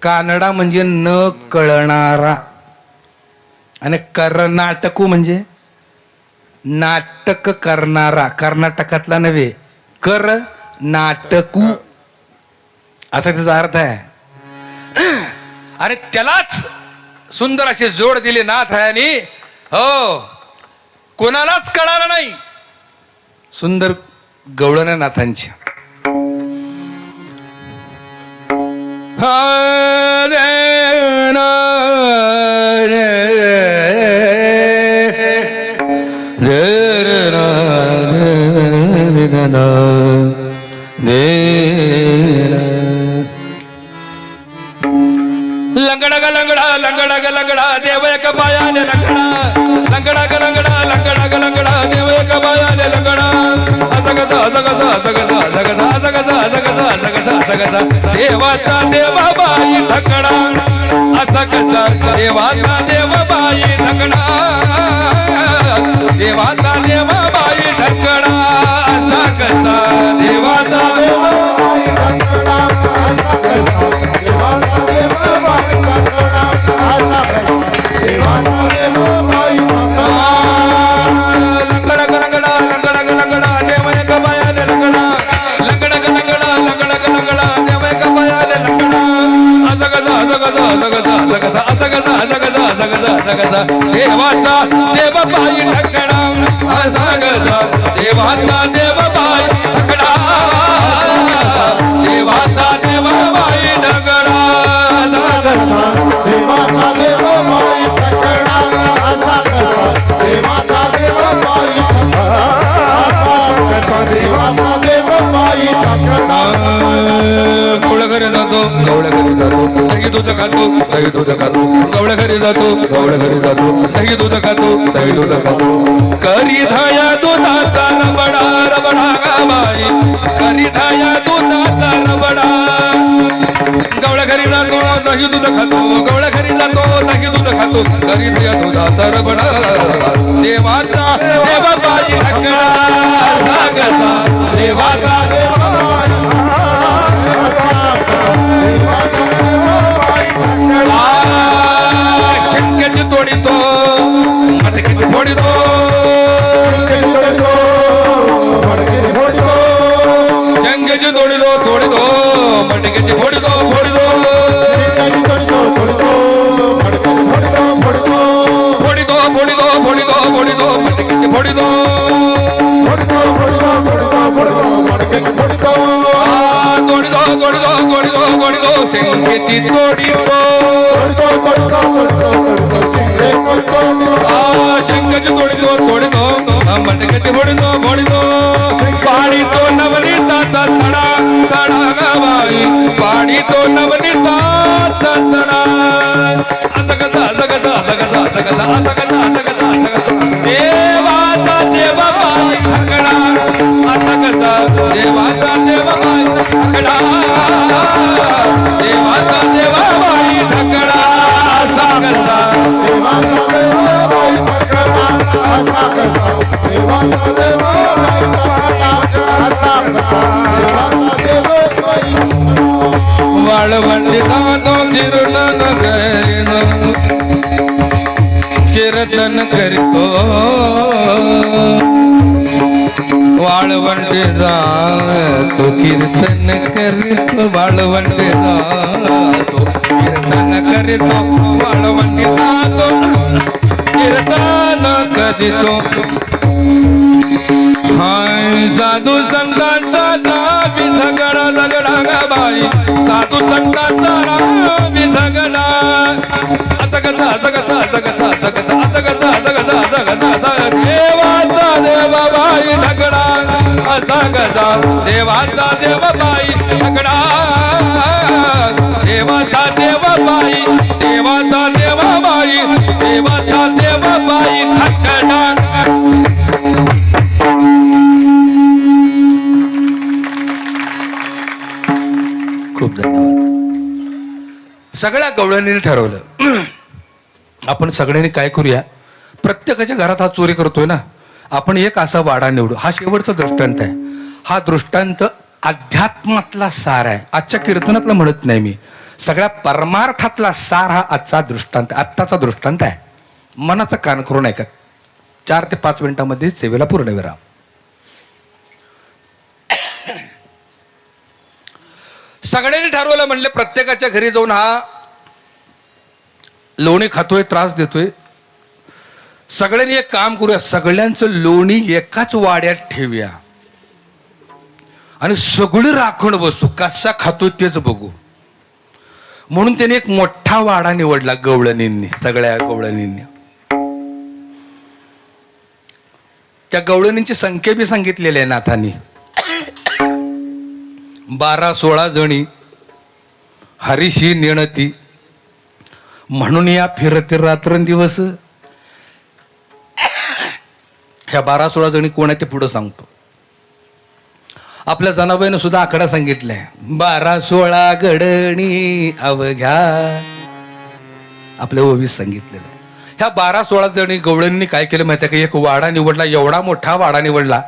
कानडा म्हणजे न कळणारा, आणि कर्नाटकू म्हणजे नाटक करणारा. कर्नाटकातला नव्हे, कर नाटकू असा त्याचा अर्थ आहे. आणि त्यालाच सुंदर असे जोड दिले नाथ आहे. आणि हो, कोणालाच कळालं नाही. सुंदर गवळण नाथांची. लंगडा ग लंगडा, लंगडा ग लंगडा, देव एक पायाने लंगडा. लंगडा ग लंगडा, लंगडा ग लंगडा, देव एक पायाने लंगडा. असं कसा, असं कसा, असं कसा, असं कसा, असं कसा, असं कसा, असं कसा, असं कसा, देवाचा देवाबाई ठकडा. असा कसा देवाचा देवाबाई ठकडा, देवाचा देवाबाई ठकडा. असा कसा देवाचा देवाबाई ठकडा, देवाचा देवाबाई ठकडा, देवाचा देवाबाई ठकडा. लंगडा ग लंगडा, लंगडा ग लंगडा, देव एक पायाने लंगडा. लंगडा ग लंगडा, लंगडा ग लंगडा, देव एक पायाने लंगडा. असं देवाचा देवबाई ढकडा असा कसा देवाचा देवबाई ढकडा देवाचा देवबाई ढकडा कसा देवाचा देव माई ठकडा असा कसा देवाचा देव माई कसा देवाचा देव माई ठकडा गवळ घरी जातो गवळ घरी जातो दही दूध खातो दही दूध खातो गवळ घरी जातो गवळ घरी जातो दही दूध खातो दही दूध खातो करी धाया दुधाचा रबडा रबडा गाबाई करी धाया दुधाचा रबडा गवळ घरी जातो दही दूध खातो गवळ घरी जातो दही दूध खातो करी धाया दुधाचा रबडा देवाचा देवबाई ढकडा सागसा देवाचा शंकेची तोडीतो मटकीची फोडीतो शंकेची तोडीतो तोडीतो मटकीची फोडीतो फोडीतो फोडीतो फोडीतो फोडीतो फोडीतो मटकीची फोडीतो तोडीतो तोडीतो तोडीतो तोडीतो शंकेची तोडीतो शंकरची तोडीतो तोडीतो मटकीची फोडीतो फोडीतो पाडीतो नवनीताचा सडा सडा गावाई पाडीतो नवनीताचा सडा असं कसा असं कसा असं कसा असं कसा असं कसा असं कसा असं कसा देवाचा देवबाई ढकडा असं कसा देवाचा देवबाई ढकडा देवाचा देवबाई ढकडा असा कसा देवाचा देव माई ठकडा असा कसा देवाचा देव माई ठकडा असा कसा देवाचा देव माई वाळवंडी जातो गिरण करीन कीर्तन करीतो वाळवंडी जातो कीर्तन करीतो वाळवंडी जातो कीर्तन करीतो वाळवंडी जातो कीर्तन करीतो हाय साधू संतांचा नावी झगडा झगडा गाबाई साधू संतांचा नावी झगडा आता कसा आता कसा आता कसा आता कसा आता कसा आता कसा आता कसा आता देवाचा देवबाई ढकडा असा कसा देवाचा देवबाई ढकडा देवाचा देवबाई देवाचा देवबाई देवाचा देवबाई ढकडा खूप धन्यवाद. सगळ्या गवळणीने ठरवलं आपण सगळ्यांनी काय करूया प्रत्येकाच्या घरात हा चोरी करतोय ना आपण एक असा वाडा निवडू हा शेवटचा दृष्टांत आहे हा दृष्टांत अध्यात्मातला सार आहे आजच्या कीर्तनातला म्हणत नाही मी सगळ्या परमार्थातला सार हा आजचा दृष्टांत आत्ताचा दृष्टांत आहे मनाचा कान करून ऐकत 4 ते 5 मिनिटांमध्ये सेवेला पूर्ण विराम. सगळ्यांनी ठरवलं म्हणले प्रत्येकाच्या घरी जाऊन हा लोणी खातोय त्रास देतोय सगळ्यांनी एक काम करूया सगळ्यांचं लोणी एकाच वाड्यात ठेवूया आणि सगळी राखण बसू कसा खातोय तेच बघू म्हणून त्याने एक मोठा वाडा निवडला गवळणींनी सगळ्या गवळणींनी त्या गवळणींची संख्या बी सांगितलेली आहे नाथांनी 12-16 जणी हरीशी नेणती म्हणून या फिरते रात्रंदिवस ह्या 12-16 जणी कोण आहे ते पुढे सांगतो आपल्या जनाबाईनं सुद्धा आकडा सांगितलाय 12-16 गडणी अवघ्या आपल्या ओवीस सांगितलेलं ह्या 12-16 जणी गवळणींनी काय केलं माहिती आहे का एक वाडा निवडला एवढा मोठा वाडा निवडला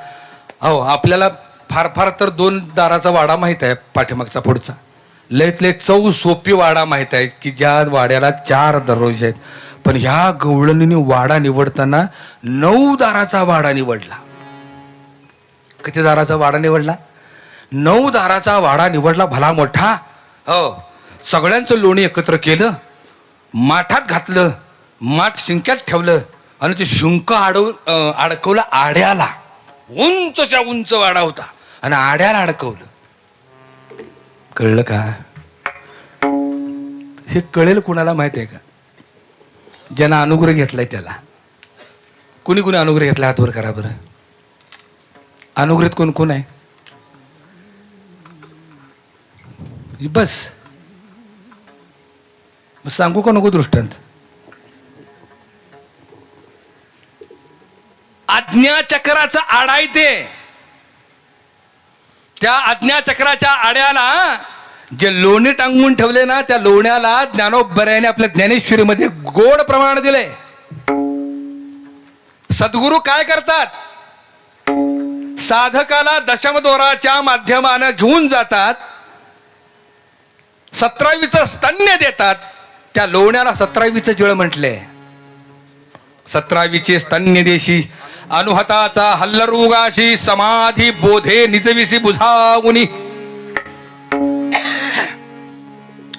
अहो आपल्याला फार फार तर 2 दाराचा वाडा माहित आहे पाठीमागचा पुढचा लयत लय 4 सोपी वाडा माहित आहे की ज्या वाड्याला 4 दरवाजे आहेत पण ह्या गवळणीने वाडा निवडताना 9 दाराचा वाडा निवडला किती दाराचा वाडा निवडला 9 दाराचा वाडा निवडला भला मोठा हो सगळ्यांचं लोणी एकत्र केलं माठात घातलं माठ शिंक्यात ठेवलं आणि ते शिंक अडकवलं आड्याला. उंचच्या उंच वाडा होता आणि आड्याला अडकवलं. कळलं का? हे कळेल कुणाला माहित आहे का? ज्यांना अनुग्रह घेतलाय त्याला. कुणी कुणी अनुग्रह घेतला हातवर करा बरं. अनुग्रहित कोण कोण आहे? बस सांगू का नको दृष्टांत? आज्ञाचक्राचा आडा आहे ते. त्या आज्ञाचक्राच्या आड्याला जे लोणी टांगून ठेवले ना, त्या लोण्याला ज्ञानोबरायाने आपल्या ज्ञानेश्वरीमध्ये गोड प्रमाण दिले. सद्गुरू काय करतात? साधकाला दशमद्वाराच्या माध्यमानं घेऊन जातात. 17वीचं स्तन्य देतात. त्या लोण्याला 17वीचं जळ म्हटले. 17वीचे स्तन्य देशी अनुहताचा हल्लरुगाशी समाधी बोधे निजविसी बुझावुनी.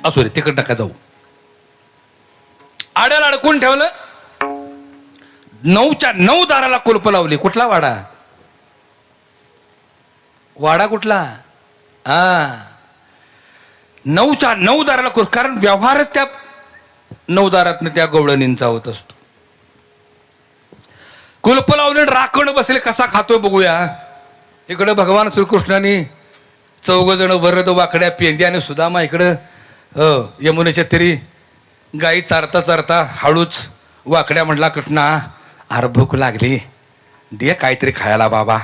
असू रे, तिकड नका जाऊ. आड्याला अडकून ठेवलं. 9च्या 9 दाराला कुलप लावली. कुठला वाडा? वाडा कुठला? 9च्या 9 दाराला कुलप. कारण व्यवहारच त्या 9 दारातनं त्या गवळणींचा होत असतो. कुलप लावले, राखण बसले. कसा खातोय बघूया. इकडं भगवान श्रीकृष्णाने 4 जण वरद वाकड्या पेंद्या आणि सुदामा इकडं यमुनेच्या तरी गाई चारता चारता हळूच वाकड्या म्हटला, कृष्णा अरे भूक लागली, दे काहीतरी खायला बाबा.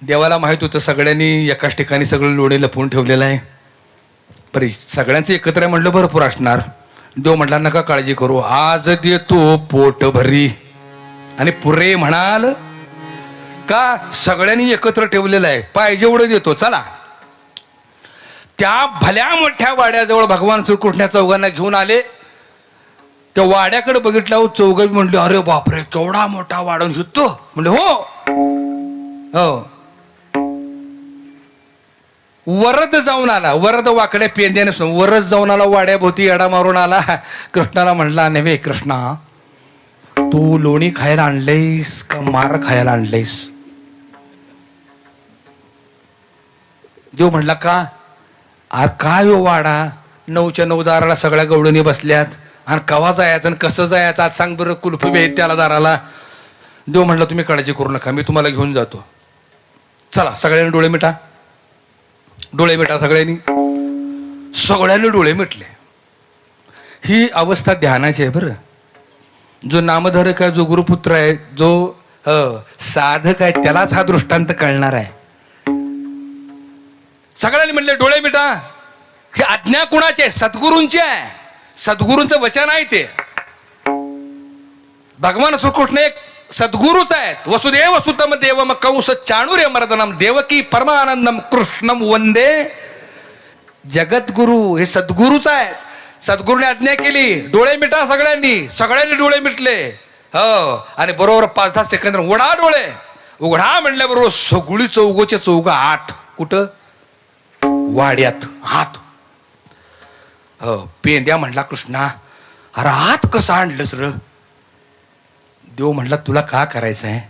देवाला माहित होतं सगळ्यांनी एकाच ठिकाणी सगळं लोणी लपवून ठेवलेलं आहे. परी सगळ्यांचं एकत्र आहे म्हटलं भरपूर असणार. देव म्हटला नका काळजी करू, आज देतो पोट भरी. आणि पुरे म्हणाल का? सगळ्यांनी एकत्र ठेवलेलं आहे, पाहिजे एवढं देतो चला. त्या भल्या मोठ्या वाड्याजवळ भगवान श्रीकृष्ण चौघांना घेऊन आले. त्या वाड्याकडे बघितलं. चौघ म्हणले अरे बापरे केवढा मोठा वाडा घेतो. म्हणले हो हो. वरद जाऊन आला. वरद वाकड्या पेंद्याने वरद जाऊन आला. वाड्याभोवती एडा मारून आला. कृष्णाला म्हणला नव्हे कृष्णा, तू लोणी खायला आणलेस का मार खायला आणलेस? देव म्हणला का? अरे काय हो वाडा 9च्या 9 दाराला सगळ्या गवळणी बसल्यात आणि कवा जायचं आणि कसं जायचं आज सांग बरं. कुलफी भेट त्याला दाराला. देव म्हणला तुम्ही काळजी करू नका, मी तुम्हाला घेऊन जातो. चला सगळ्यांनी डोळे मिटा. डोळे मिटा सगळ्यांनी. सगळ्यांनी डोळे मिटले. ही अवस्था ध्यानाची आहे बरं. जो नामधारक आहे, जो गुरुपुत्र आहे, जो साधक आहे, त्यालाच हा दृष्टांत कळणार आहे. सगळ्यांनी म्हणले डोळे मिटा. ही आज्ञा कुणाची आहे? सद्गुरूंची आहे. सद्गुरूंचं वचन आहे ते. भगवान श्रीकृष्ण एक सद्गुरूच आहेत. वसुदेव सुतम देवम कंस चाणूर्य मर्दनम देवकी परमानंदम कृष्णम वंदे जगद्गुरु. हे सद्गुरूच आहेत. सद्गुरूने आज्ञा केली डोळे मिटा सगळ्यांनी. सगळ्यांनी डोळे मिटले. हो. आणि बरोबर 5-10 सेकंद उघडा डोळे. उघडा म्हणल्याबरोबर सगळी चौघोचे चौघ आत. कुठं? वाड्यात हात. हो. पेंद्या म्हणला कृष्णा अरे आत कसं आणलंस र? देव म्हणला तुला का करायचं आहे?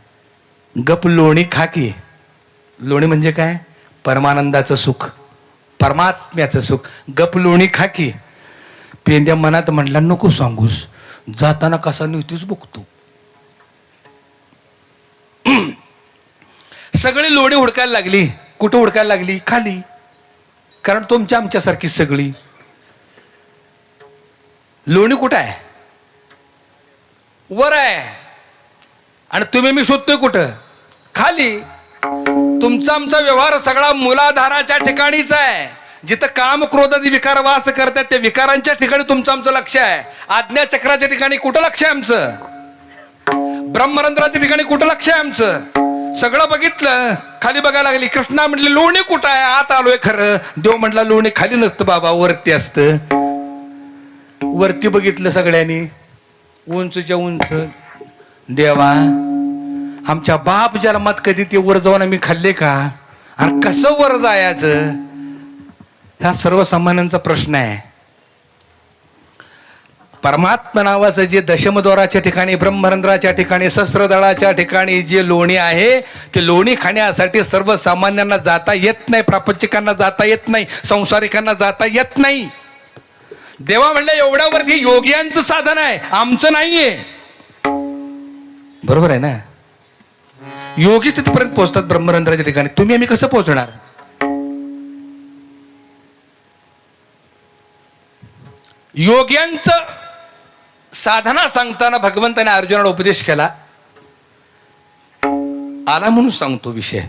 गप लोणी खा की. लोणी म्हणजे काय? परमानंदाचं सुख, परमात्म्याचं सुख. गप लोणी खा की. पेंद्या मनात म्हणला नको सांगूस, जाताना कसा निघतोस बघतो. सगळी लोणी हुडकायला लागली. कुठं हुडकायला लागली? खाली. कारण तुमच्या आमच्यासारखी सगळी. लोणी कुठं आहे? वर आहे. आणि तुम्ही मी शोधतोय कुठं? खाली. तुमचा आमचा व्यवहार सगळा मूलाधाराच्या ठिकाणीच आहे. जिथं काम क्रोधादी विकार वास करतात त्या विकारांच्या ठिकाणी तुमचं आमचं लक्ष आहे. आज्ञाचक्राच्या ठिकाणी कुठं लक्ष आहे आमचं? ब्रह्मरंध्राच्या ठिकाणी कुठं लक्ष आहे आमचं? सगळं बघितलं, खाली बघायला लागली. कृष्णा म्हटले लोणी कुठं आहे? आत आलोय खरं. देव म्हटला लोणी खाली नसतं बाबा, वरती असतं. वरती बघितलं सगळ्यांनी, उंचच्या उंच. देवा आमच्या बाप जन्मात कधी ते वर जाऊन आम्ही खाल्ले का? आणि कसं वर जायचं? हा सर्वसामान्यांचा प्रश्न आहे. परमात्मा नावाचं जे दशमद्वाराच्या ठिकाणी, ब्रह्मरंध्राच्या ठिकाणी, सहस्रदळाच्या ठिकाणी जे लोणी आहे, ते लोणी खाण्यासाठी सर्वसामान्यांना जाता येत नाही, प्रापंचिकांना जाता येत नाही, संसारिकांना जाता येत नाही. देवा म्हणलं एवढ्यावरती योग्यांचं साधन आहे, आमचं नाहीये. बरोबर आहे ना? योगीच तिथपर्यंत पोहोचतात ब्रह्मरंध्राच्या ठिकाणी, तुम्ही आम्ही कसं पोहोचणार? योग्यांचं साधना सांगताना भगवंताने अर्जुनाला उपदेश केला. आला म्हणून सांगतो विषय.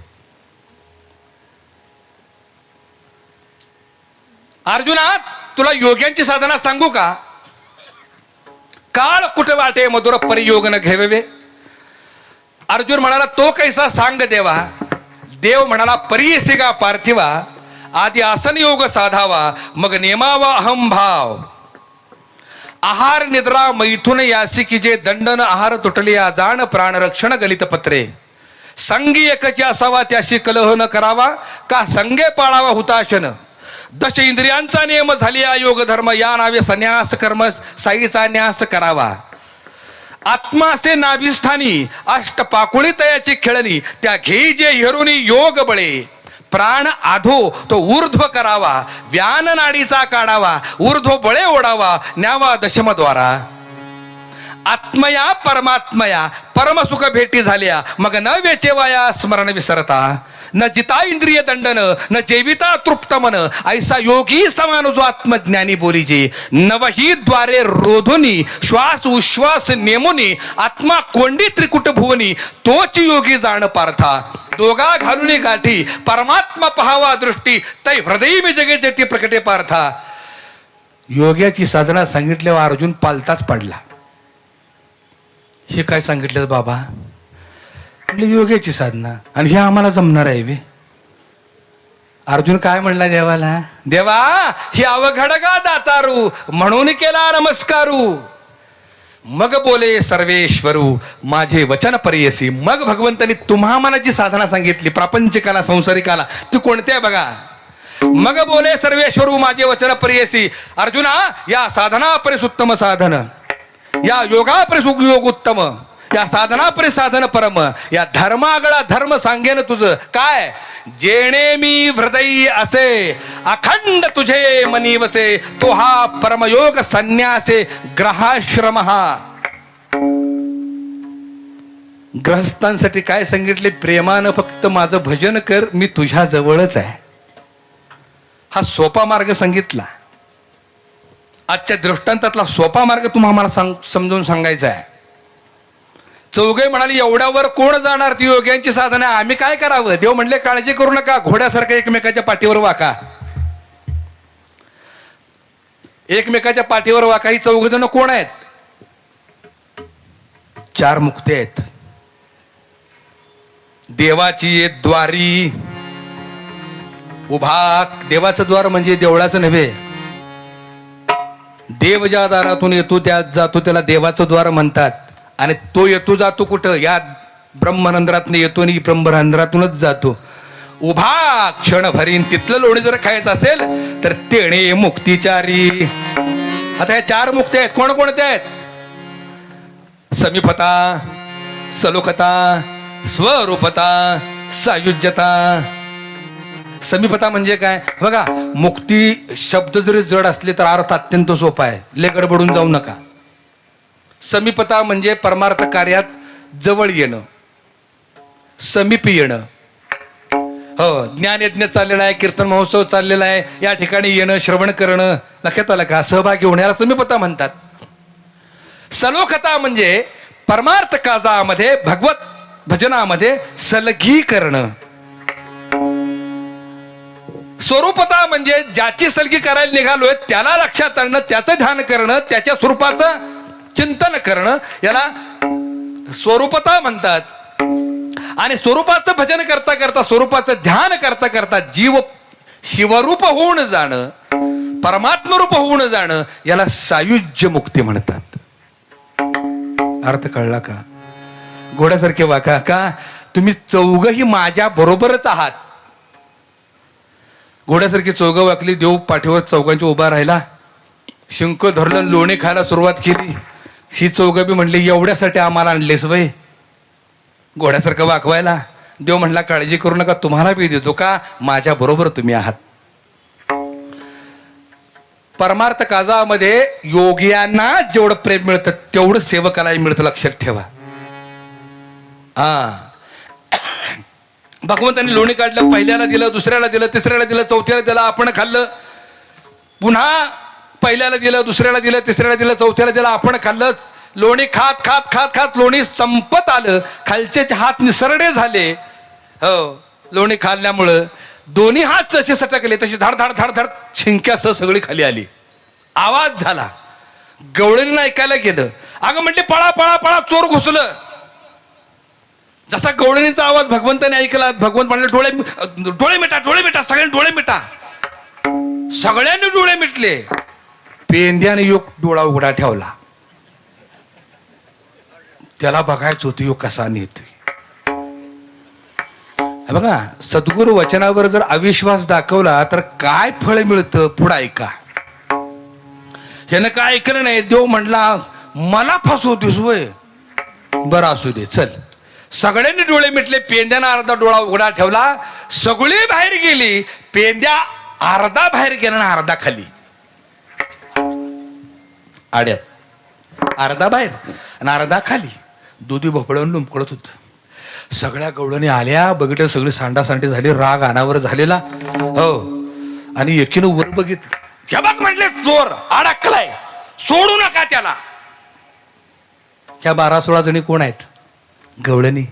अर्जुना, तुला योग्यांची साधना सांगू का? काळ कुठे वाटे मधुर परियोग न घेवे. अर्जुन म्हणाला, तो कैसा सांग देवा. देव म्हणाला, परियसी का पार्थिवा, आधी आसन योग साधावा, मग नेमावा अहम भाव. आहार निद्रा मैथुन यासी की जे दंडन आहार तुटलिया, जाण प्राण रक्षण गलित पत्रे. संगी एकची असावा त्याशी कलह न करावा, का संगे पाळावा हुताशन. दश इंद्रियांचा नियम झाली योग धर्म, या नावे संन्यास कर्म साईचा न्यास करावा. आत्मासे नाभिस्थानी अष्ट पाकुळी तयाची खेळणी, त्या घेई जे हिरुनी योग बळे. प्राण आधो तो ऊर्ध्व करावा, व्यान नाडीचा काढावा, ऊर्ध्व बळे ओढावा, न्यावा दशमद्वारा. आत्मया परमात्मया परमसुख भेटी झाल्या, मग न वेचेवाया स्मरण विसरता. न जिता इंद्रिय दंडन, न जेविता तृप्त मन, ऐसा योगी समान जो आत्मज्ञानी बोलीजे. नवही द्वारे रोधुनी, श्वास उश्वास नेमुनी, आत्मा कोंडी त्रिकुट भुवनी, तोच योगी जाण पार्था. दोघा घालुनी गाठी, परमात्मा पहावा दृष्टी, तै हृदयी मी जगे जेटी प्रकटे पार्था. योग्याची साधना सांगितल्यावर अर्जुन पालताच पडला. हे काय सांगितलं बाबा? म्हटलं योग्याची साधना, आणि हे आम्हाला जमणार आहे बे. अर्जुन काय म्हणला देवाला? देवा, हे अवघड का दातारू, म्हणून केला नमस्कारू. मग बोले सर्वेश्वरू, माझे वचन परियसी. मग भगवंतांनी तुम्हा मनाची साधना सांगितली, प्रापंचिकाला संसारिकाला, ती कोणती आहे बघा. मग बोले सर्वेश्वरू माझे वचन परियसी. अर्जुना, या साधना परेस उत्तम साधन, या योगा परेस योग उत्तम, या साधना परे साधन परम, या धर्मागळा धर्म सांगेन तुझं काय. जेणे मी हृदयी असे, अखंड तुझे मनी वसे, तो हा परमयोग संन्यासे ग्रहाश्रम. हा ग्रहस्थांसाठी काय सांगितले? प्रेमानं फक्त माझं भजन कर, मी तुझ्या जवळच आहे. हा सोपा मार्ग सांगितला. आजच्या दृष्टांतातला सोपा मार्ग तुम्हाला समजून सांगायचा आहे. चौघे म्हणाली, एवढ्यावर कोण जाणार? ती योग्यांची साधना, आम्ही काय करावं? देव म्हणले, काळजी करू नका, घोड्यासारखं एकमेकाच्या पाठीवर वाका. एकमेकाच्या पाठीवर वाका. ही चौघ जण कोण आहेत? 4 मुक्ते आहेत. देवाची द्वारी उभा. देवाचं द्वार म्हणजे देवळाचं नव्हे. देव ज्या दारातून येतो त्यात जातो, त्याला देवाचं द्वार म्हणतात. आणि तो येतो जातो कुठं? या ब्रह्मरंध्रातून येतो आणि ब्रह्मरंध्रातूनच जातो. उभा क्षण भरीन. तिथलं लोणी जर खायचं असेल तर तेणे मुक्तिचारी. आता या 4 मुक्ती आहेत. कोणकोणत्या आहेत? समीपता, सलोखता, स्वरूपता, सायुज्यता. समीपता म्हणजे काय बघा. मुक्ती शब्द जरी जड असले तर अर्थ अत्यंत सोपा आहे, लय गडबडून जाऊ नका. समीपता म्हणजे परमार्थ कार्यात जवळ येणं, समीप येणं. हो, ज्ञानयज्ञ चाललेला आहे, कीर्तन महोत्सव चाललेला आहे, या ठिकाणी येणं, श्रवण करणं, लक्षात आलं का? सहभागी होण्याला समीपता म्हणतात. सलोखता म्हणजे परमार्थ काजामध्ये, भगवत भजनामध्ये सलगी करणं. स्वरूपता म्हणजे ज्याची सलगी करायला निघालोय त्याला लक्षात आणणं, त्याचं ध्यान करणं, त्याच्या स्वरूपाचं चिंतन करणं, याला स्वरूपता म्हणतात. आणि स्वरूपाचं भजन करता करता, स्वरूपाचं ध्यान करता करता जीव शिवरूप होऊन जाणं, परमात्मरूप होऊन जाणं, याला सायुज्य मुक्ती म्हणतात. अर्थ कळला का? घोड्यासारखे वाका. का? तुम्ही चौघही माझ्या बरोबरच आहात. घोड्यासारखी चौघ वाकली, देव पाठीवर चौघांची उभा राहिला. शिंक धरलं लोणी खायला सुरुवात केली. ही चौघं बी म्हणली एवढ्यासाठी आम्हाला आणलेस वय घोड्यासारखं वाकवायला. देव म्हणला काळजी करू नका, तुम्हाला बी देतो का, माझ्या बरोबर तुम्ही आहात. परमार्थ काजामध्ये योगियांना जेवढं प्रेम मिळतं तेवढं सेवकालाही मिळतं, लक्षात ठेवा. हा भगवंतांनी लोणी काढलं, पहिल्याला दिलं, दुसऱ्याला दिलं, तिसऱ्याला दिलं, चौथ्याला दिलं, आपण खाल्लं. पुन्हा पहिल्याला दिलं, दुसऱ्याला दिलं, तिसऱ्याला दिलं, चौथ्याला दिलं, आपण खाल्लं. लोणी खात खात खात खात लोणी संपत आलं, खालचे हात निसरडे झाले. हो, लोणी खाल्ल्यामुळं दोन्ही हात जसे सटकले तशी धाड धाड धाड धाड शिंक्यासह सगळी खाली आली. आवाज झाला. गवळणीनं ऐकायला गेलं. अगं म्हटले पळा पळा पळा, चोर घुसलं. जसा गवळणीचा आवाज भगवंताने ऐकला, भगवंत म्हणले डोळे डोळे मिटा, डोळे मिटा, सगळ्यांनी डोळे मिटा. सगळ्यांनी डोळे मिटले. पेंद्याने योग डोळा उघडा ठेवला. त्याला बघायचं होतं योग कसा नेतोय. बघा, सद्गुरु वचनावर जर अविश्वास दाखवला तर काय फळ मिळतं पुढं ऐका. ह्यानं काय ऐकलं नाही. देव म्हणला मला फसवतोस वय, बरं असू दे चल. सगळ्यांनी डोळे मिटले. पेंद्यानं अर्धा डोळा उघडा ठेवला. सगळी बाहेर गेली. पेंद्या अर्धा बाहेर गेला ना अर्धा खाली आड्यात. अर्धा बाहेर आणि अर्धा खाली. दुधी भोपळ्यावर लुमकळत होत. सगळ्या गवळणी आल्या, बघितलं सगळी सांडासांडी झाली, राग अनावर झालेला. हो, आणि एकीनं वर बघितलं. ह्या बघ म्हटले चोर अडकलाय, सोडू नका त्याला. ह्या 12-16 जणी कोण आहेत? गवळणी.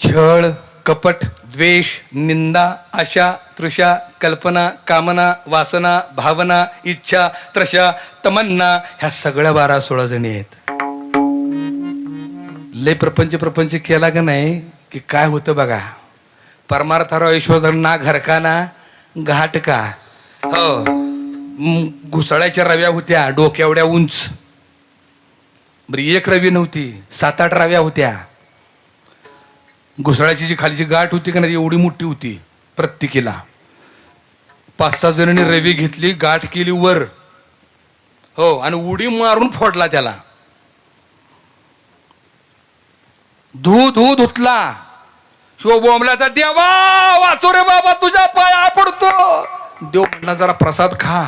छळ, कपट, द्वेष, निंदा, आशा, तृषा, कल्पना, कामना, वासना, भावना, इच्छा, त्रषा, तमन्ना, ह्या सगळ्या 12-16 जणी आहेत. लय प्रपंच केला का नाही की काय होतं बघा. परमार्थावर विश्वास ना घरकाना घाट का. हो, घुसळ्याच्या रव्या होत्या डोक्या एवढ्या उंच. बरी एक रवी नव्हती, 7-8 रव्या होत्या. घुसळ्याची जी खालीची गाठ होती का नाही एवढी मोठी होती प्रत्येकीला. 5-6 जणांनी रवी घेतली, गाठ केली वर. हो, आणि उडी मारून फोडला त्याला. धुतला. शिव बोंबल्याचा देवा वाचो रे बाबा, तुझ्या पाया पडतो. देव म्हणला जरा प्रसाद खा.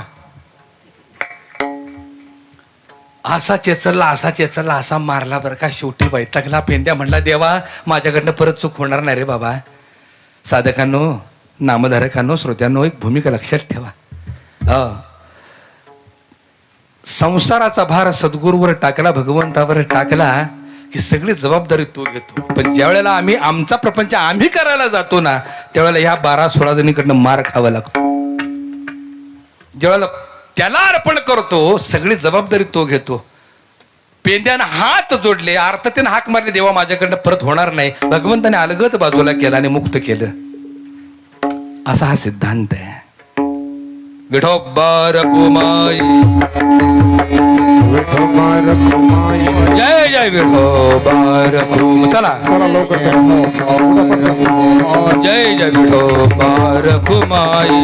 असा चेचला असा मारला बरं का. शेवटी वैतागला. पेंद्या म्हणला देवा माझ्याकडनं परत चूक होणार नाही रे बाबा. साधकांनो, नामधारकांनो, श्रोत्यांनो, एक भूमिका लक्षात ठेवा. संसाराचा भार सद्गुरूवर टाकला, भगवंतावर टाकला की सगळी जबाबदारी तो घेतो. पण ज्या वेळेला आम्ही आमचा प्रपंच आम्ही करायला जातो ना त्यावेळेला ह्या 12-16 जणीकडनं मार खावा लागतो. ज्यावेळेला त्याला अर्पण करतो सगळी जबाबदारी तो घेतो. पेंद्यानं हात जोडले, अर्थातीनं हाक मारले, देवा माझ्याकडनं परत होणार नाही. भगवंताने अलगत बाजूला केला आणि मुक्त केलं. असा हा सिद्धांत आहे. विठोबा रखुमाई, जय जय विठोबा रखुमाई. चला लवकर जय जय विठोबा रखुमाई.